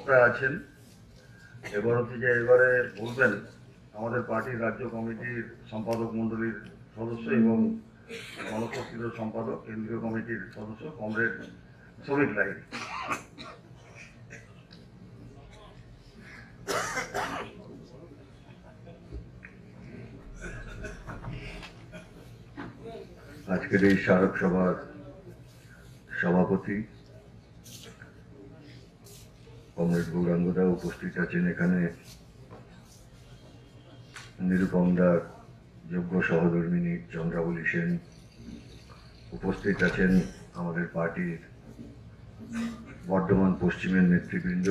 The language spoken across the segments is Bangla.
অবস্থায় আছেন। এবার হচ্ছে যে এবারে বলবেন আমাদের পার্টির রাজ্য কমিটির সম্পাদক মণ্ডলীর সদস্য এবং গণশক্তির সম্পাদক কেন্দ্রীয় কমিটির সদস্য কমরেড শ্রমিক লাহিড়ী। আজকের এই স্মারক সভার সভাপতি কমরেড গৌরাঙ্গদা উপস্থিত আছেন। এখানে নিরুপমদার যোগ্য সহধর্মিনী চন্দ্রাবলী সেন উপস্থিত আছেন। আমাদের পার্টির বর্ধমান পশ্চিমের নেতৃবৃন্দ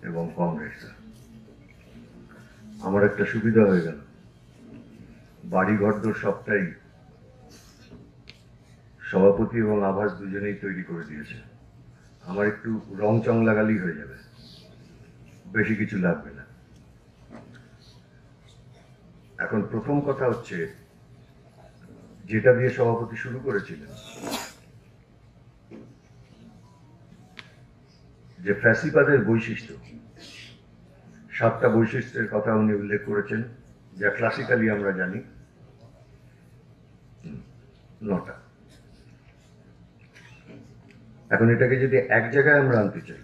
এবং কংগ্রেসরা। আমার একটা সুবিধা হয়ে গেল, বাড়িঘরদোর সবটাই সভাপতি এবং আভাস দুজনেই তৈরি করে দিয়েছে। আমার একটু রং চং লাগালেই হয়ে যাবে, বেশি কিছু লাগবে না। এখন প্রথম কথা হচ্ছে, যেটা দিয়ে সভাপতি শুরু করেছিলেন, যে ফ্যাসিবাদের বৈশিষ্ট্য, 7টা বৈশিষ্ট্যের কথা উনি উল্লেখ করেছেন, যা ক্লাসিক্যালি আমরা জানি 9টা। এখন এটাকে যদি এক জায়গায় আমরা আনতে চাই,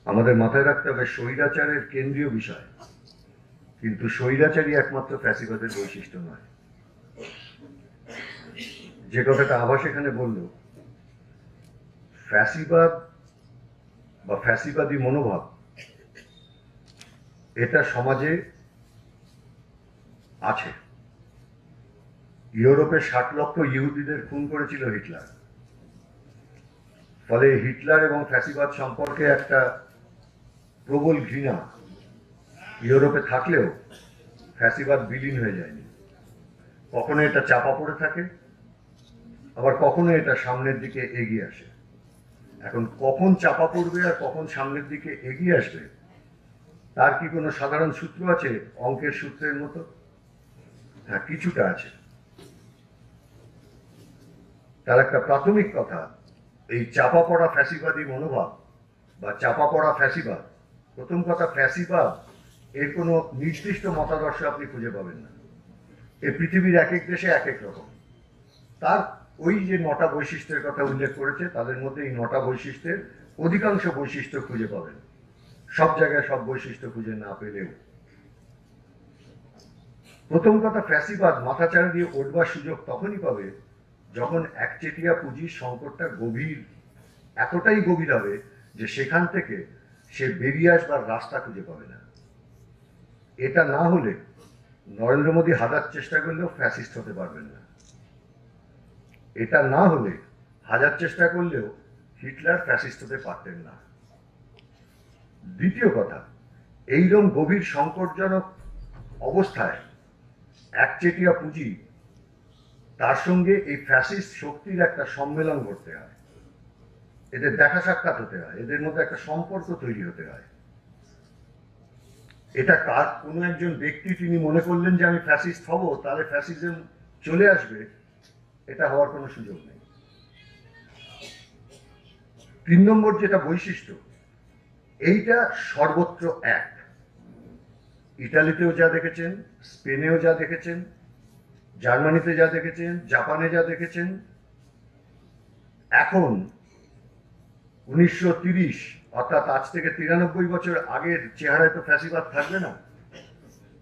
আমাদের মাথায় রাখতে হবে স্বৈরাচারের কেন্দ্রীয় বিষয়, কিন্তু স্বৈরাচারই একমাত্র ফ্যাসিবাদের বৈশিষ্ট্য নয়। যে কথাটা আভাস এখানে বলল, ফ্যাসিবাদ বা ফ্যাসিবাদী মনোভাব, এটা সমাজে আছে। ইউরোপে 60 লক্ষ ইহুদিদের খুন করেছিল হিটলার। ফলে হিটলার এবং ফ্যাসিবাদ সম্পর্কে একটা প্রবল ঘৃণা ইউরোপে থাকলেও ফ্যাসিবাদ বিলীন হয়ে যায়নি। কখনো এটা চাপা পড়ে থাকে, আবার কখনো এটা সামনের দিকে এগিয়ে আসে। এখন কখন চাপা পড়বে আর কখন সামনের দিকে এগিয়ে আসবে, তার কি কোনো সাধারণ সূত্র আছে অঙ্কের সূত্রের মতো? হ্যাঁ, কিছুটা আছে। তার একটা প্রাথমিক কথা, এই চাপা পড়া ফ্যাসিবাদী মনোভাব বা চাপা পড়া ফ্যাসিবাদ, প্রথম কথা, ফ্যাসিবাদ এর কোনো নির্দিষ্ট মতাদর্শ আপনি খুঁজে পাবেন না। এই পৃথিবীর এক এক দেশে এক এক রকম। তার ওই যে 9টা বৈশিষ্ট্যের কথা উল্লেখ করেছে, তাদের মধ্যে এই 9টা বৈশিষ্ট্যের অধিকাংশ বৈশিষ্ট্য খুঁজে পাবেন, সব জায়গায় সব বৈশিষ্ট্য খুঁজে না পেলেও। প্রথম কথা, ফ্যাসিবাদ মাথাচাড়া দিয়ে উঠবার সুযোগ তখনই পাবে যখন একচেটিয়া পুঁজির সংকটটা গভীর, এতটাই গভীর হবে যে সেখান থেকে সে বেরিয়ে আসবার রাস্তা খুঁজে পাবে না। এটা না হলে নরেন্দ্র মোদী হাজার চেষ্টা করলেও ফ্যাসিস্ট হতে পারবেন না। এটা না হলে হাজার চেষ্টা করলেও হিটলার ফ্যাসিস্ট হতে পারতেন না। দ্বিতীয় কথা, এইরকম গভীর সংকটজনক অবস্থায় একচেটিয়া পুঁজি, তার সঙ্গে এই ফ্যাসিস্ট শক্তির একটা সম্মেলন করতে হয়, এদের দেখা সাক্ষাৎ হতে হয়, এদের মধ্যে একটা সম্পর্ক তৈরি হতে হয়। এটা কার কোনো একজন ব্যক্তি তিনি মনে করলেন যে আমি ফ্যাসিস্ট হব, তাহলে ফ্যাসিজম চলে আসবে, এটা হওয়ার কোনো সুযোগ নেই। 3 নম্বর যেটা বৈশিষ্ট্য, এইটা সর্বত্র এক। ইটালিতেও যা দেখেছেন, স্পেনেও যা দেখেছেন, জার্মানিতে যা দেখেছেন, জাপানে যা দেখেছেন, এখন 1930 অর্থাৎ আজ থেকে 93 বছর আগের চেহারায় তো ফ্যাসিবাদ থাকবে না।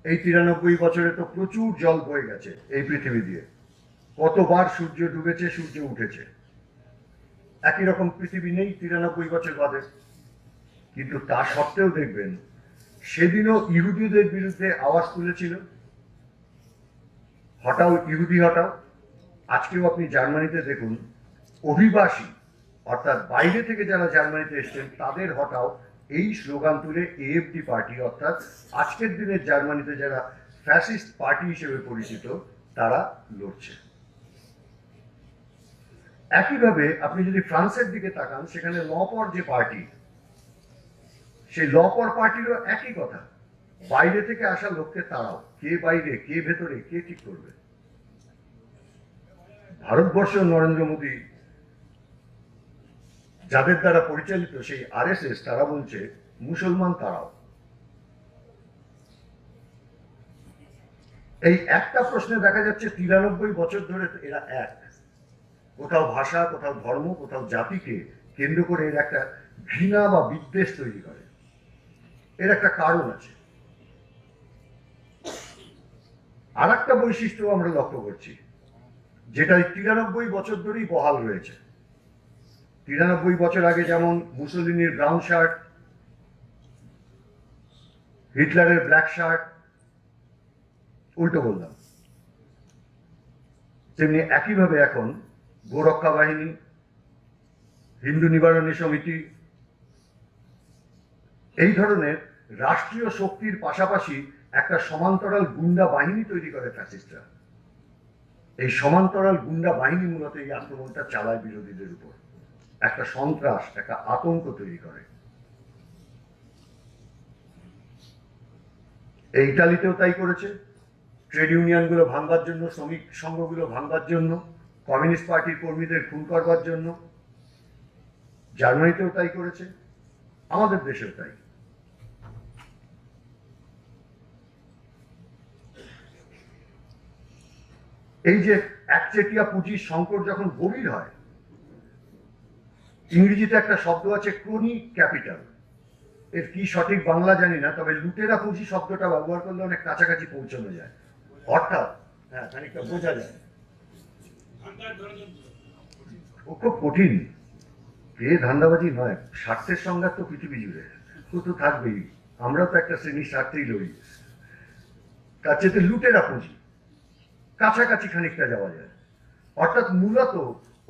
এই 93 বছরে তো প্রচুর জল বয়ে গেছে এই পৃথিবী দিয়ে, কতবার সূর্য ডুবেছে, সূর্য উঠেছে। একই রকম পৃথিবী নেই 93 বছর বাদে। কিন্তু তা সত্ত্বেও দেখবেন সেদিনও ইহুদিদের বিরুদ্ধে আওয়াজ তুলেছিল, হটাও ইহুদি হটাও। আজকেও আপনি জার্মানিতে দেখুন, অভিবাসী অর্থাৎ বাইরে থেকে যারা জার্মানিতে এসছেন তাদের হটাও, এই স্লোগান তুলে এএফডি পার্টি অর্থাৎ আজকের দিনের জার্মানিতে যারা ফ্যাসিস্ট পার্টি হিসেবে পরিচিত, তারা লড়ছে। একইভাবে আপনি যদি ফ্রান্সের দিকে তাকান, সেখানে লপর যে পার্টি, সেই লপর পার্টিরও একই কথা, বাইরে থেকে আসা লোককে তাড়াও। কে বাইরে, কে ভেতরে, কে ঠিক করবে? ভারতবর্ষ নরেন্দ্র মোদী যাদের দ্বারা পরিচালিত সেই আরএসএস, তারা বলছে মুসলমান তারাও। এই একটা প্রশ্নে দেখা যাচ্ছে 93 বছর ধরে এরা এক। কোথাও ভাষা, কোথাও ধর্ম, কোথাও জাতিকে কেন্দ্র করে এর একটা ঘৃণা বা বিদ্বেষ তৈরি করে। এর একটা কারণ আছে। আর একটা বৈশিষ্ট্য আমরা লক্ষ্য করছি, যেটা 93 বছর ধরেই বহাল রয়েছে। 93 বছর আগে যেমন মুসোলিনির ব্রাউন শার্ট, হিটলারের ব্ল্যাক শার্ট, উল্টো বললাম, তেমনি একইভাবে এখন গোরক্ষা বাহিনী, হিন্দু নিবারণী সমিতি, এই ধরনের রাষ্ট্রীয় শক্তির পাশাপাশি একটা সমান্তরাল গুন্ডা বাহিনী তৈরি করে ফ্যাসিস্টরা। এই সমান্তরাল গুন্ডা বাহিনী মূলত এই আক্রমণটা চালায় বিরোধীদের উপর, একটা সন্ত্রাস, একটা আতঙ্ক তৈরি করে। এই ইতালিতেও তাই করেছে, ট্রেড ইউনিয়নগুলো ভাঙবার জন্য, শ্রমিক সংঘগুলো ভাঙবার জন্য, কমিউনিস্ট পার্টির কর্মীদের খুন করবার জন্য। জার্মানিতেও তাই করেছে, আমাদের দেশেও তাই। এই যে একচেটিয়া পুঁজির সংকট যখন গভীর হয়, ইংরেজিতে একটা শব্দ আছে ক্রোনি ক্যাপিটাল, এর কি সঠিক বাংলা জানি না, তবে লুটেরা পুঁজি শব্দটা ব্যবহার করলে অনেক কাছাকাছি পৌঁছানো যায়। অর্থাৎ হ্যাঁ, খানিকটা বোঝা যায়। ও খুব কঠিন। এ ধান্দাবাজি নয়, স্বার্থের সংঘাত তো পৃথিবী জুড়ে তো থাকবেই। আমরাও তো একটা শ্রেণীর স্বার্থেই লড়ি। তার চেয়ে লুটেরা পুঁজি কাছাকাছি খানিকটা যাওয়া যায়। অর্থাৎ মূলত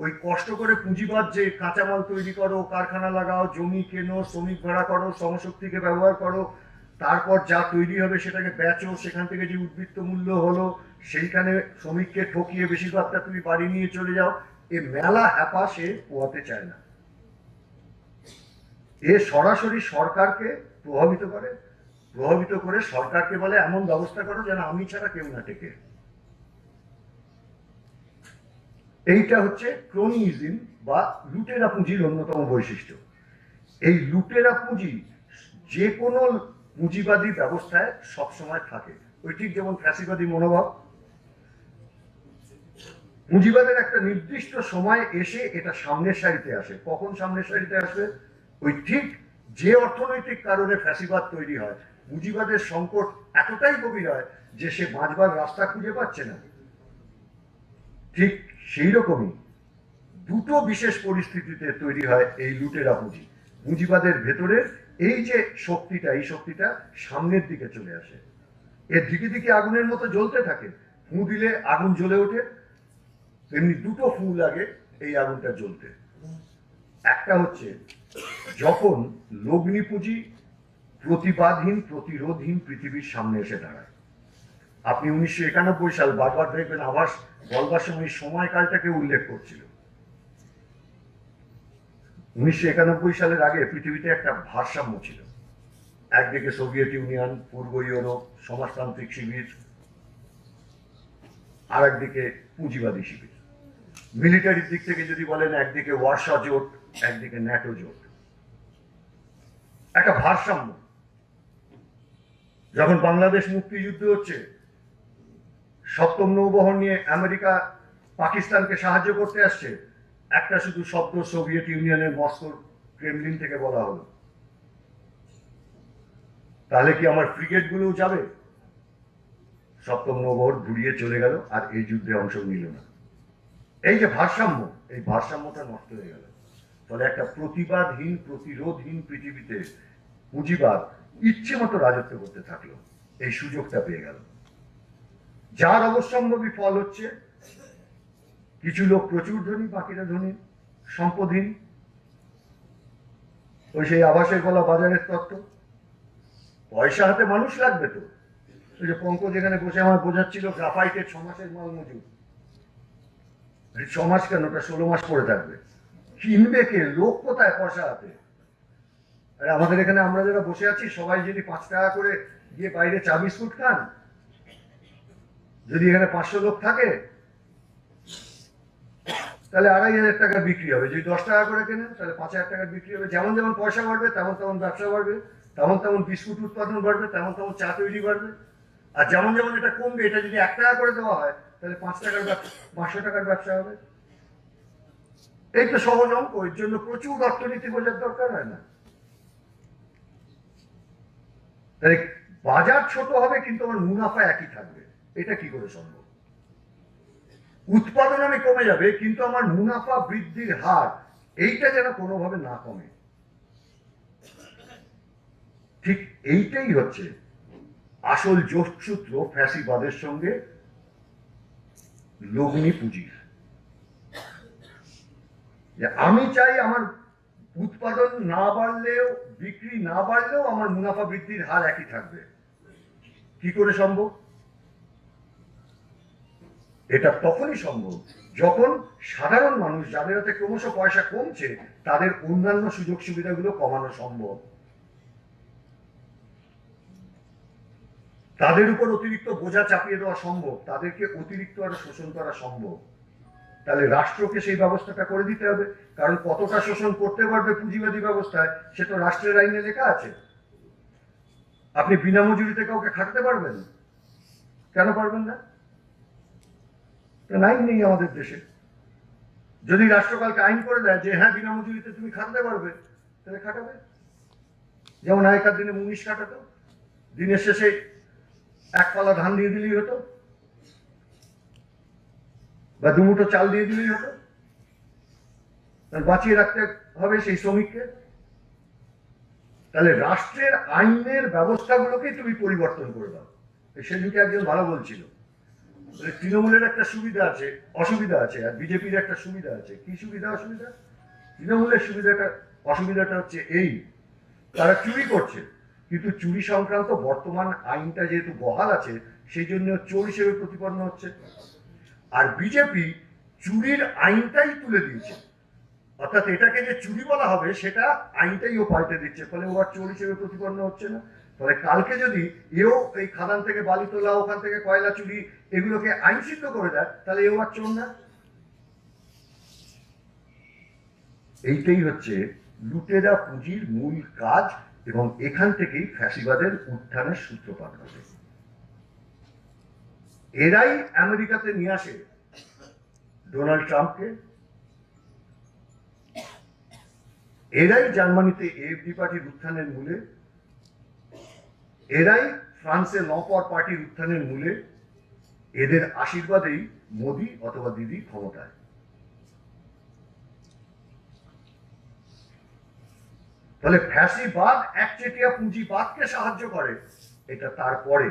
ওই কষ্ট করে পুঁজিবাদ, যে কাঁচামাল তৈরি করো, কারখানা লাগাও, জমি কেনো, শ্রমিক ভাড়া করো, শ্রমশক্তিকে ব্যবহার করো, তারপর যা তৈরি হবে সেটাকে বেচো, সেখান থেকে যে উদ্বৃত্ত মূল্য হলো সেইখানে শ্রমিককে ঠকিয়ে বেশিরভাগটা তুমি বাড়ি নিয়ে চলে যাও, এ মেলা হ্যাপা সে পোয়াতে চায় না। এ সরাসরি সরকারকে প্রভাবিত করে সরকারকে বলে এমন ব্যবস্থা করো যেন আমি ছাড়া কেউ না টেকে। এইটা হচ্ছে ক্রোনিজম বা লুটেরা পুঁজির অন্যতম বৈশিষ্ট্য। এই লুটেরা পুঁজি যে কোনো পুঁজিবাদী ব্যবস্থায় সবসময় থাকে। ওই ঠিক যেমন ফ্যাসিবাদী মনোভাব, পুঁজিবাদের একটা নির্দিষ্ট সময় এসে এটা সামনের সারিতে আসে। কখন সামনের সারিতে আসবে? ওই ঠিক যে অর্থনৈতিক কারণে ফ্যাসিবাদ তৈরি হয়, পুঁজিবাদের সংকট এতটাই গভীর হয় যে সে বাঁচবার রাস্তা খুঁজে পাচ্ছে না। ঠিক সেই রকমই দুটো বিশেষ পরিস্থিতিতে তৈরি হয় এই লুটেরা পুঁজি। পুঁজিবাদের ভেতরের এই যে শক্তিটা, এই শক্তিটা সামনের দিকে চলে আসে, এর দিকে দিকে আগুনের মতো জ্বলতে থাকে। ফুঁ দিলে আগুন জ্বলে ওঠে, তেমনি দুটো ফুঁ লাগে এই আগুনটা জ্বলতে। একটা হচ্ছে যখন লগ্নি পুঁজি প্রতিবাদহীন, প্রতিরোধহীন পৃথিবীর সামনে এসে দাঁড়ায়। আপনি 1991 সাল বারবার দেখবেন আভাস বলবার সময় সময়কালটাকে উল্লেখ করছিল। 1991 সালের আগে পৃথিবীতে একটা ভারসাম্য ছিল। একদিকে সোভিয়েত ইউনিয়ন, পূর্ব ইউরোপ, সমাজতান্ত্রিক শিবির, আর একদিকে পুঁজিবাদী শিবির। মিলিটারির দিক থেকে যদি বলেন, একদিকে ওয়ারশা জোট, একদিকে ন্যাটো জোট। একটা ভারসাম্য। যখন বাংলাদেশ মুক্তিযুদ্ধ হচ্ছে, সপ্তম নৌবহর নিয়ে আমেরিকা পাকিস্তানকে সাহায্য করতে আসছে, একটা শুধু শব্দ সোভিয়েত ইউনিয়নের মস্কোর ক্রেমলিন থেকে বলা হলো। তাহলে কি আমার ফ্রিগেট গুলোও যাবে? সপ্তম নৌবহর ঘুরিয়ে চলে গেল আর এই যুদ্ধে অংশ নিল না। এই যে ভারসাম্য, এই ভারসাম্যটা নষ্ট হয়ে গেল। ফলে একটা প্রতিবাদহীন, প্রতিরোধহীন পৃথিবীতে পুঁজিবাদ ইচ্ছে মতো রাজত্ব করতে থাকলো। এই সুযোগটা পেয়ে গেল, যার অবশ্যম্ভাবী ফল হচ্ছে কিছু লোক প্রচুর ধনী, বাকিরা ধনী, সম্পদহীন। ওই সেই আবাসের গলা বাজারের তত্ত্ব। পয়সা হাতে মানুষ লাগবে তো। ওই যে পঙ্কজ এখানে বসে আমার বোঝাচ্ছিল গ্রাফাইটের 6 মাসের মাল মজুর। 6 মাস কেন, ওটা 16 মাস পরে থাকবে। কিনবে কে? লোক কোথায় পয়সা হাতে? আরে আমাদের এখানে আমরা যারা বসে আছি সবাই যদি 5 টাকা করে গিয়ে বাইরে চা বিস্কুট খান, যদি এখানে 500 লোক থাকে, তাহলে 2,500 টাকার বিক্রি হবে। যদি 10 টাকা করে কেনেন তাহলে 5,000 টাকার বিক্রি হবে। যেমন যেমন পয়সা বাড়বে তেমন তেমন ব্যবসা বাড়বে, তেমন তেমন বিস্কুট উৎপাদন বাড়বে, তেমন তেমন চা তৈরি বাড়বে। আর যেমন যেমন এটা কমবে, এটা যদি 1 টাকা করে দেওয়া হয় তাহলে 5 টাকার ব্যবসা, 500 টাকার ব্যবসা হবে। এই তো সহজ অঙ্ক। এর জন্য প্রচুর অর্থনীতি বোঝার দরকার হয় না। তাহলে বাজার ছোট হবে কিন্তু আমার মুনাফা একই থাকবে, এটা কি করে সম্ভব? উৎপাদন আমি কমে যাবে কিন্তু আমার মুনাফা বৃদ্ধির হার এইটা যেন কোনোভাবে না কমে। ঠিক এইটাই হচ্ছে আসল যোগসূত্র ফ্যাসিবাদের সঙ্গে লগ্নি পুঁজির। যে আমি চাই আমার উৎপাদন না বাড়লেও, বিক্রি না বাড়লেও আমার মুনাফা বৃদ্ধির হার একই থাকবে। কি করে সম্ভব? এটা তখনই সম্ভব যখন সাধারণ মানুষ, যাদের হাতে ক্রমশ পয়সা কমছে, তাদের অন্যান্য সুযোগ সুবিধাগুলো কমানো সম্ভব, তাদের উপর অতিরিক্ত বোঝা চাপিয়ে দেওয়া সম্ভব, তাদেরকে অতিরিক্ত আর শোষণ করা সম্ভব। তাহলে রাষ্ট্রকে সেই ব্যবস্থাটা করে দিতে হবে। কারণ কতটা শোষণ করতে পারবে পুঁজিবাদী ব্যবস্থায় সে তো রাষ্ট্রের আইনে লেখা আছে। আপনি বিনা মজুরিতে কাউকে খাটাতে পারবেন? কেন পারবেন না? আইন নেই আমাদের দেশে। যদি রাষ্ট্রকালকে আইন করে দেয় যে হ্যাঁ বিনা মজুরিতে তুমি খাটাতে পারবে, তাহলে খাটাবে। যেমন আগেকার দিনে মুনিশ খাটাতো, দিনের শেষে 1 পালা ধান দিয়ে দিলেই হতো, বা 2 মুঠো চাল দিয়ে দিলেই হতো। বাঁচিয়ে রাখতে হবে সেই শ্রমিককে। তাহলে রাষ্ট্রের আইনের ব্যবস্থাগুলোকেই তুমি পরিবর্তন করে দাও। সেদিকে একজন ভালো বলছিল, তৃণমূলের একটা সুবিধা আছে, অসুবিধা আছে, আর বিজেপির একটা সুবিধা আছে। কি সুবিধা অসুবিধা? তৃণমূলের সুবিধাটা, অসুবিধাটা হচ্ছে এই, তারা চুরি করছে কিন্তু চুরি সংক্রান্ত বর্তমান আইনটা যেহেতু বহাল আছে সেই জন্য চোর হিসেবে প্রতিপন্ন হচ্ছে। আর বিজেপি চুরির আইনটাই তুলে দিয়েছে, অর্থাৎ এটাকে যে চুরি বলা হবে সেটা আইনটাই ও পাল্টে দিচ্ছে, ফলে ও আর চোর হিসেবে প্রতিপন্ন হচ্ছে না। ফলে কালকে যদি এও এই খাদান থেকে বালি তোলা, ওখান থেকে কয়লা চুরি, এগুলোকে আইন সিদ্ধ করে দেয়, তাহলে এও আর চোর না। এইটাই হচ্ছে লুটেরা পুঁজির মূল কাজ, এবং এখান থেকেই ফ্যাসিবাদের উত্থানের সূত্রপাত ঘটে। এরাই আমেরিকাতে নিয়ে আসে ডোনাল্ড ট্রাম্পকে, এরাই জার্মানিতে এএফডি পার্টির উত্থানের মূলে, এরাই ফ্রান্সে নপর পার্টির উত্থানের মূলে। এদের আশীর্বাদেই মোদি অথবা দিদি ক্ষমতায়। ফলে ফ্যাসিবাদ একচেটিয়া পুঁজিবাদকে সাহায্য করে, এটা তারপরে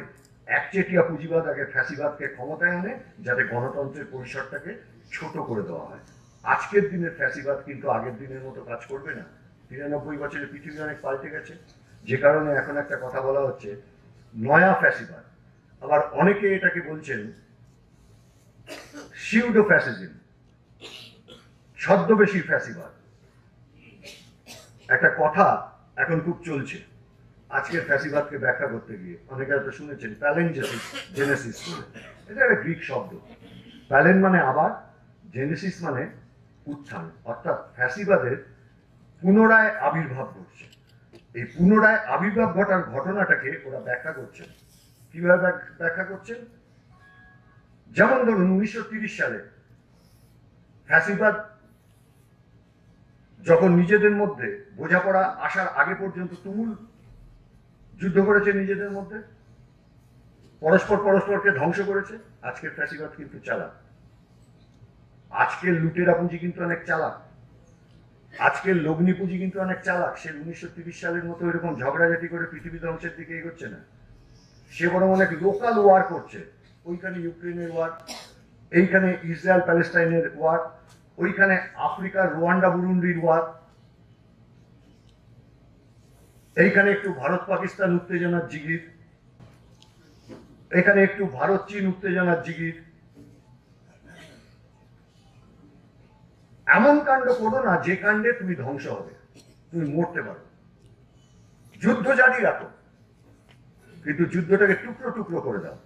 একচেটিয়া পুঁজিবাদ আগে ফ্যাসিবাদকে ক্ষমতায় আনে যাতে গণতন্ত্রের পরিসরটাকে ছোট করে দেওয়া হয়। আজকের দিনের ফ্যাসিবাদ কিন্তু আগের দিনের মতো কাজ করবে না। 93 বছরে পৃথিবী অনেক পাল্টে গেছে, যে কারণে এখন একটা কথা বলা হচ্ছে নয়া ফ্যাসিবাদ। আবার অনেকে এটাকে বলছেন সিউডো ফ্যাসিজম, ছদ্মবেশী ফ্যাসিবাদ। একটা কথা এখন খুব চলছে আজকের ফ্যাসিবাদকে ব্যাখ্যা করতে গিয়ে, অনেকে হয়তো শুনেছেন প্যালিনজেনেসিস বলে। এটা একটা গ্রিক শব্দ। প্যালেন মানে আবার, জেনেসিস মানে উত্থান, অর্থাৎ ফ্যাসিবাদের পুনরায় আবির্ভাব ঘটছে। এই পুনরায় আবির্ভাব ঘটার ঘটনাটাকে ওরা ব্যাখ্যা করছেন। কিভাবে ব্যাখ্যা করছেন? যেমন ধরুন 1930 সালে ফ্যাসিবাদ যখন নিজেদের মধ্যে বোঝাপড়া আসার আগে পর্যন্ত তুমুল যুদ্ধ করেছে, নিজেদের মধ্যে পরস্পর পরস্পরকে ধ্বংস করেছে। আজকের ফ্যাসিবাদ কিন্তু চালাক, আজকের লুটেরা পুঁজি কিন্তু অনেক চালাক, আজকের লগ্নি পুঁজি কিন্তু অনেক চালাক। সে 1930 সালের মতো এরকম ঝগড়াঝাটি করে পৃথিবী ধ্বংসের দিকে এগোচ্ছে না। সে বরং অনেক লোকাল ওয়ার করছে। ওইখানে ইউক্রেনের ওয়ার, এইখানে ইসরায়েল প্যালেস্টাইনের ওয়ার, ওইখানে আফ্রিকার রোয়ান্ডা বুরুন্ডির ওয়ার, এইখানে একটু ভারত পাকিস্তান উত্তেজনার জিগির, এখানে একটু ভারত চীন উত্তেজনার জিগির। এমন কাণ্ড করো না যে কাণ্ডে তুমি ধ্বংস হবে, তুমি মরতে পারো। যুদ্ধ জারি রাখো, কিন্তু যুদ্ধটাকে টুকরো টুকরো করে দাও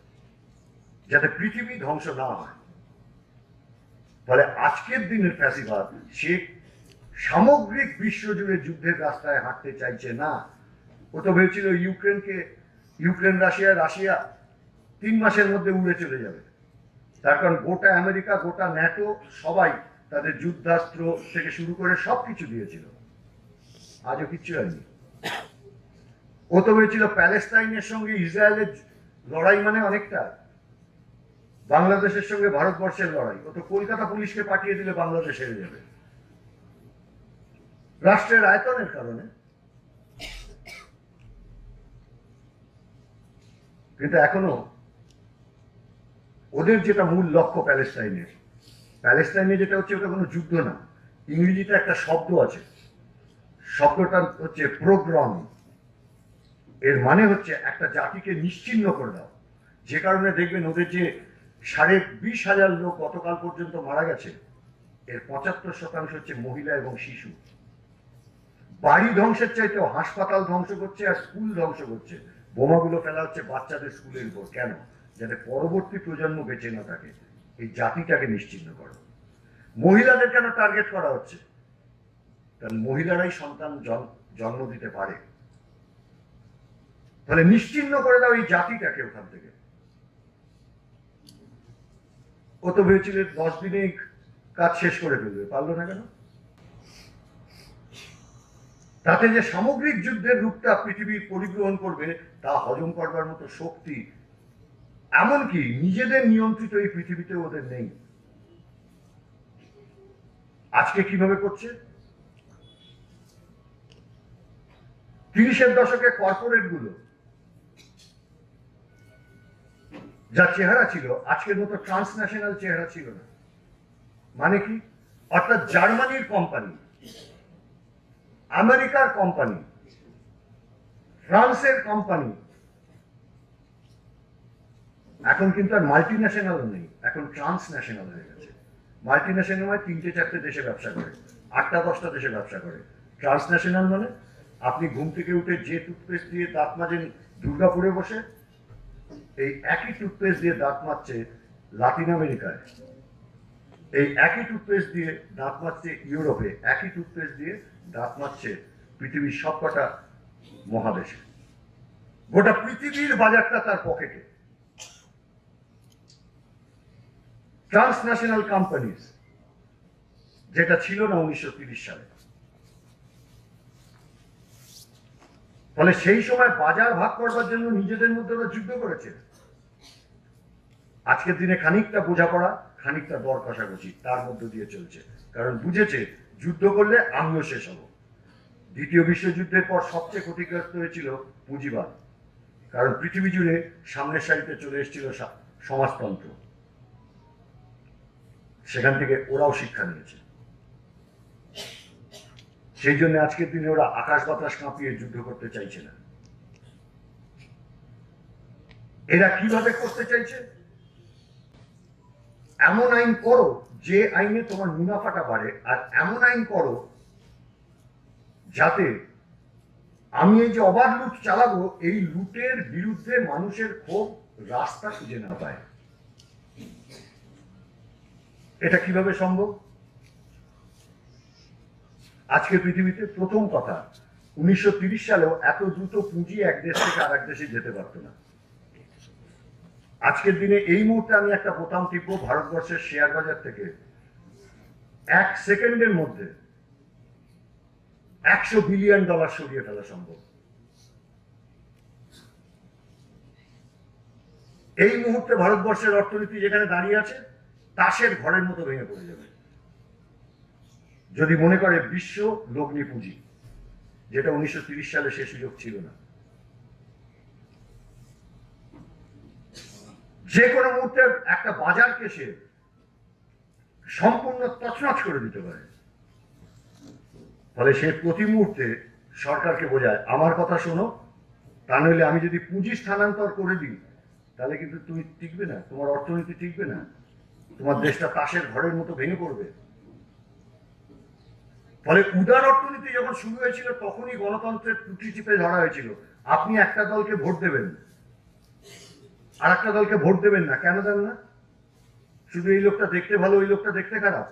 যাতে পৃথিবী ধ্বংস না হয়। ফলে আজকের দিনের ফ্যাসিবাদ সে সামগ্রিক বিশ্বজুড়ে যুদ্ধের রাস্তায় হাঁটতে চাইছে না। ও তো ভেবেছিল ইউক্রেন রাশিয়া 3 মাসের মধ্যে উড়ে চলে যাবে। তার কারণ গোটা আমেরিকা, গোটা ন্যাটো সবাই তাদের যুদ্ধাস্ত্র থেকে শুরু করে সবকিছু দিয়েছিল, আজও কিচ্ছু হয়নি। ও তো ভেবেছিল প্যালেস্টাইনের সঙ্গে ইসরায়েলের লড়াই মানে অনেকটা বাংলাদেশের সঙ্গে ভারতবর্ষের লড়াই। ও তো কলকাতা পুলিশকে পাঠিয়ে দিলে বাংলাদেশ হেরে যাবে রাষ্ট্রের আয়তনের কারণে। কিন্তু এখনো ওদের যেটা মূল লক্ষ্য প্যালেস্টাইনে যেটা হচ্ছে ওটা কোনো যুদ্ধ না। ইংরেজিতে একটা শব্দ আছে, শব্দটা হচ্ছে প্রোগ্রাম। এর মানে হচ্ছে একটা জাতিকে নিশ্চিহ্ন করে দাও। যে কারণে দেখবেন ওদের যে 20,500 লোক গতকাল পর্যন্ত মারা গেছে, এর 75% হচ্ছে মহিলা এবং শিশু। বাড়ি ধ্বংসের চাইতেও হাসপাতাল ধ্বংস করছে আর স্কুল ধ্বংস করছে। বোমাগুলো ফেলা হচ্ছে বাচ্চাদের স্কুলের উপর। কেন? যাতে পরবর্তী প্রজন্ম বেঁচে না থাকে। এই জাতিটাকে নিশ্চিহ্ন করো। মহিলাদের কেন টার্গেট করা হচ্ছে? কারণ মহিলারাই সন্তান জন্ম দিতে পারে। তাহলে নিশ্চিহ্ন করে দাও এই জাতিটাকে ওখান থেকে। ও তো ভেবেছিল 10 দিনে কাজ শেষ করে ফেলবে, পারলো না কেন? তাতে যে সামগ্রিক যুদ্ধের রূপটা পৃথিবীর পরিগ্রহণ করবে তা হজম করবার মতো শক্তি এমনকি নিজেদের নিয়ন্ত্রিত এই পৃথিবীতে ওদের নেই। আজকে কিভাবে করছে? 30-এর দশকে কর্পোরেট গুলো যা চেহারা ছিল আজকের মতো ট্রান্সন্যাশনাল চেহারা ছিল না। মানে কি? অর্থাৎ জার্মানির কোম্পানি, আমেরিকার কোম্পানি, ফ্রান্সের কোম্পানি এখন কিন্তু আর মাল্টি ন্যাশনাল নেই, এখন ট্রান্সন্যাশনাল হয়ে গেছে। মাল্টি ন্যাশনাল মানে 3-4টে দেশে ব্যবসা করে, 8-10টা দেশে ব্যবসা করে। ট্রান্সন্যাশনাল মানে আপনি ঘুম থেকে উঠে যে টুথপেস্ট দিয়ে দাঁত মাজেন দুর্গাপুরে বসে, এই একই টুথপেস্ট দিয়ে দাঁত মাজছে লাতিন আমেরিকায়, এই একই টুথপেস্ট দিয়ে দাঁত মাজছে ইউরোপে, একই টুথপেস্ট দিয়ে দাঁত মাজছে পৃথিবীর সবকটা মহাদেশে। গোটা পৃথিবীর বাজারটা তার পকেটে। ট্রান্সন্যাশনাল কোম্পানিজ, যেটা ছিল না 1930 সালে। ফলে সেই সময় বাজার ভাগ করবার জন্য নিজেদের মধ্যে ওরা যুদ্ধ করেছে। আজকের দিনে খানিকটা বোঝাপড়া, খানিকটা দর কষাকষি তার মধ্য দিয়ে চলছে। কারণ বুঝেছে যুদ্ধ করলে আমিও শেষ হব। দ্বিতীয় বিশ্বযুদ্ধের পর সবচেয়ে ক্ষতিগ্রস্ত হয়েছিল পুঁজিবাদ। কারণ পৃথিবী জুড়ে সামনের সারিতে চলে এসেছিল সমাজতন্ত্র। সেখান থেকে ওরাও শিক্ষা নিয়েছে। সেই জন্য আজকের দিনে ওরা আকাশ বাতাস কাঁপিয়ে যুদ্ধ করতে চাইছে না। এরা কিভাবে করতে চাইছে? এমন আইন করো যে আইনে তোমার মুনাফাটা বাড়ে, আর এমন আইন করো যাতে আমি এই যে অবাধ লুট চালাবো, এই লুটের বিরুদ্ধে মানুষের ক্ষোভ রাস্তা খুঁজে না পায়। এটা কিভাবে সম্ভব? আজকে পৃথিবীতে প্রথম কথা, 1930 সালেও এত দ্রুত পুঁজি এক দেশ থেকে আর এক দেশে যেতে পারত না। আজকের দিনে এই মুহূর্তে আমি একটা বোতাম টিপব, ভারতবর্ষের শেয়ার বাজার থেকে 1 সেকেন্ডের মধ্যে $100 বিলিয়ন সরিয়ে ফেলা সম্ভব। এই মুহূর্তে ভারতবর্ষের অর্থনীতি যেখানে দাঁড়িয়ে আছে তাসের ঘরের মতো ভেঙে পড়ে যাবে যদি মনে করে বিশ্ব লগ্নি পুঁজি, যেটা 1930 সালে সে সুযোগ ছিল না। যে কোনো মুহূর্তে একটা বাজারকে সে সম্পূর্ণ তছনছ করে দিতে পারে। ফলে সে প্রতি মুহূর্তে সরকারকে বোঝায়, আমার কথা শোনো, তা নইলে আমি যদি পুঁজি স্থানান্তর করে দিই তাহলে কিন্তু তুমি টিকবে না, তোমার অর্থনীতি টিকবে না, তোমার দেশটা তাসের ঘরের মতো ভেঙে পড়বে। ফলে উদার অর্থনীতি যখন শুরু হয়েছিল তখনই গণতন্ত্রের ত্রুটি চিপে ধরা হয়েছিল। আপনি একটা দলকে ভোট দেবেন আর একটা দলকে ভোট দেবেন না, কেন দেন না? শুধু এই লোকটা দেখতে ভালো, ওই লোকটা দেখতে খারাপ,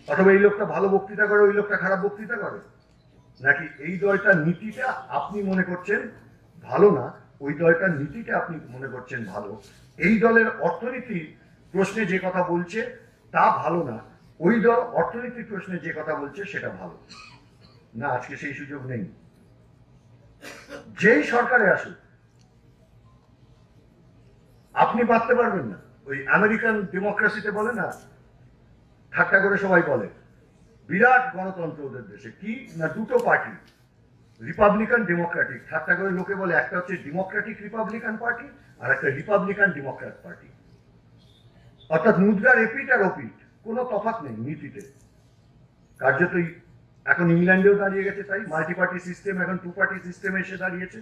অথবা এই লোকটা ভালো বক্তৃতা করে, ওই লোকটা খারাপ বক্তৃতা করে, নাকি এই দলটার নীতিটা আপনি মনে করছেন ভালো না, ওই দলটার নীতিটা আপনি মনে করছেন ভালো, এই দলের অর্থনীতি প্রশ্নে যে কথা বলছে তা ভালো না, ওই দল অর্থনীতি প্রশ্নে যে কথা বলছে সেটা ভালো না। আজকে সেই সুযোগ নেই। যেই সরকারে আসুক আপনি বাঁধতে পারবেন না। ওই আমেরিকান ডেমোক্রেসিতে বলে না, ঠাট্টা করে সবাই বলে বিরাট গণতন্ত্র ওদের দেশে, কি না দুটো পার্টি, রিপাবলিকান ডেমোক্রেটিক, ঠাট্টা করে লোকে বলে একটা হচ্ছে ডেমোক্রেটিক রিপাবলিকান পার্টি আর একটা রিপাবলিকান ডেমোক্র্যাট পার্টি, অর্থাৎ মুদ্রার এপিট আর ওপিট, কোনো তফাৎ নেই নীতিতে। কার্যতই এখন ইংল্যান্ডেও দাঁড়িয়ে গেছে তাই, মাল্টি পার্টি সিস্টেম এখন টু পার্টি সিস্টেমে এসে দাঁড়িয়েছে।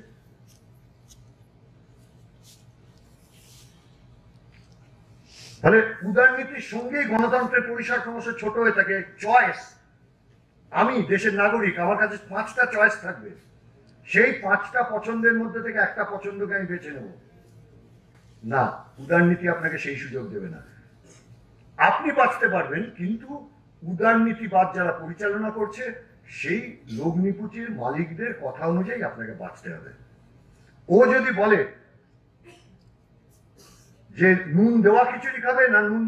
ফলে উদারনীতির সঙ্গেই গণতন্ত্রের পরিসর ক্রমশ ছোট হয়ে থাকে। চয়েস, আমি দেশের নাগরিক, আমার কাছে 5টা চয়েস থাকবে, সেই 5টা পছন্দের মধ্যে থেকে একটা পছন্দকে আমি বেছে নেব না, উদারনীতি আপনাকে সেই সুযোগ দেবে না। আপনি বাঁচতে পারবেন, কিন্তু উদারনীতিবাদ যারা পরিচালনা করছে সেই লগ্নিপুঁজির মালিকদের কথা অনুযায়ী আপনাকে বাঁচতে হবে। ও যদি বলে যে নুন দেওয়া খিচুড়ি খাবে না নুন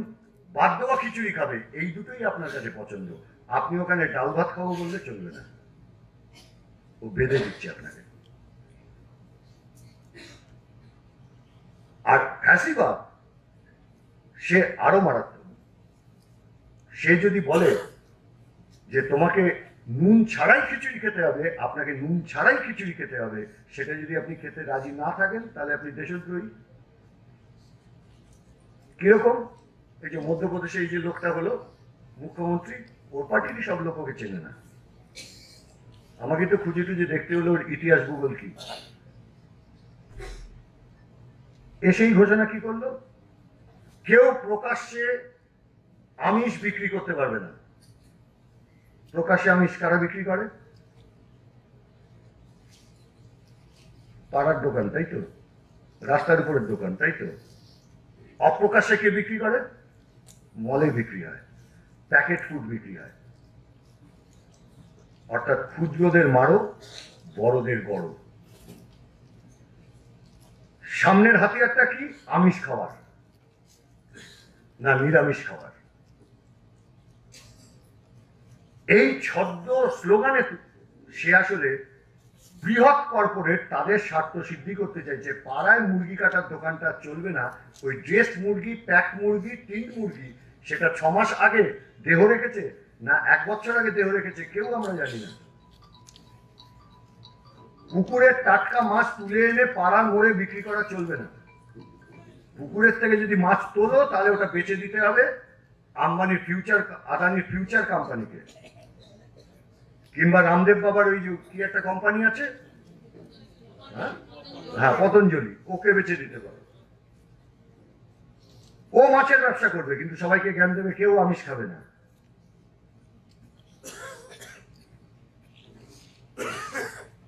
বাদ দেওয়া খিচুড়ি খাবে, এই দুটোই আপনার কাছে পছন্দ, আপনি ওখানে ডাল ভাত খাবো বললে চলবে না, ও বেঁধে দিচ্ছে আপনাকে। আর ফ্যাসিবাদ সে আরো মারাত্মক। সে যদি বলে যে তোমাকে নুন ছাড়াই খিচুড়ি খেতে হবে, আপনাকে নুন ছাড়াই খিচুড়ি খেতে হবে, সেটা যদি আপনি খেতে রাজি না থাকেন তাহলে আপনি দেশদ্রোহী। কিরকম? এই যে মধ্যপ্রদেশে এই যে লোকটা হলো মুখ্যমন্ত্রী, ওর পার্টিরই সব লোক ওকে চেনে না। আমাকে তো খুঁজে টুজে দেখতে হলো ওর ইতিহাস ভূগোল কি। এসেই ঘোষণা কি করলো, কেউ প্রকাশ্যে আমিষ বিক্রি করতে পারবে না। প্রকাশ্যে আমিষ কারা বিক্রি করে? পাড়ার দোকান, তাই তো, রাস্তার উপরের দোকান, তাই তো। অপ্রকাশ্যে কে বিক্রি করে? মলে বিক্রি হয়, প্যাকেট ফুড বিক্রি হয়, অর্থাৎ ক্ষুদ্রদের মারো, বড়দের গড়ো। সামনের হাতিয়ারটা কি? আমিষ খাবার না নিরামিষ খাবার। এই ছদ্ম স্লোগানে সে আসলে বৃহৎ কর্পোরেট তাদের স্বার্থ সিদ্ধি করতে চাইছে। পাড়ায় মুরগি কাটার দোকানটা চলবে না, ওই ড্রেসড মুরগি, প্যাক মুরগি, টিন মুরগি, সেটা 6 মাস আগে দেহ রেখেছে না 1 বছর আগে দেহ রেখেছে কেউ আমরা জানি না। পুকুরের টাটকা মাছ তুলে এনে পাড়ার মোড়ে বিক্রি করা চলবে না। পুকুরের থেকে যদি মাছ তোলো তাহলে ওটা বেচে দিতে হবে আম্বানির ফিউচার, আদানির ফিউচার কোম্পানিকে, কিংবা রামদেব বাবার ওই যে কি একটা কোম্পানি আছে, হ্যাঁ পতঞ্জলি, ওকে বেচে দিতে পারে। ও মাছের ব্যবসা করবে, কিন্তু সবাইকে জ্ঞান দেবে কেউ আমিষ খাবে না।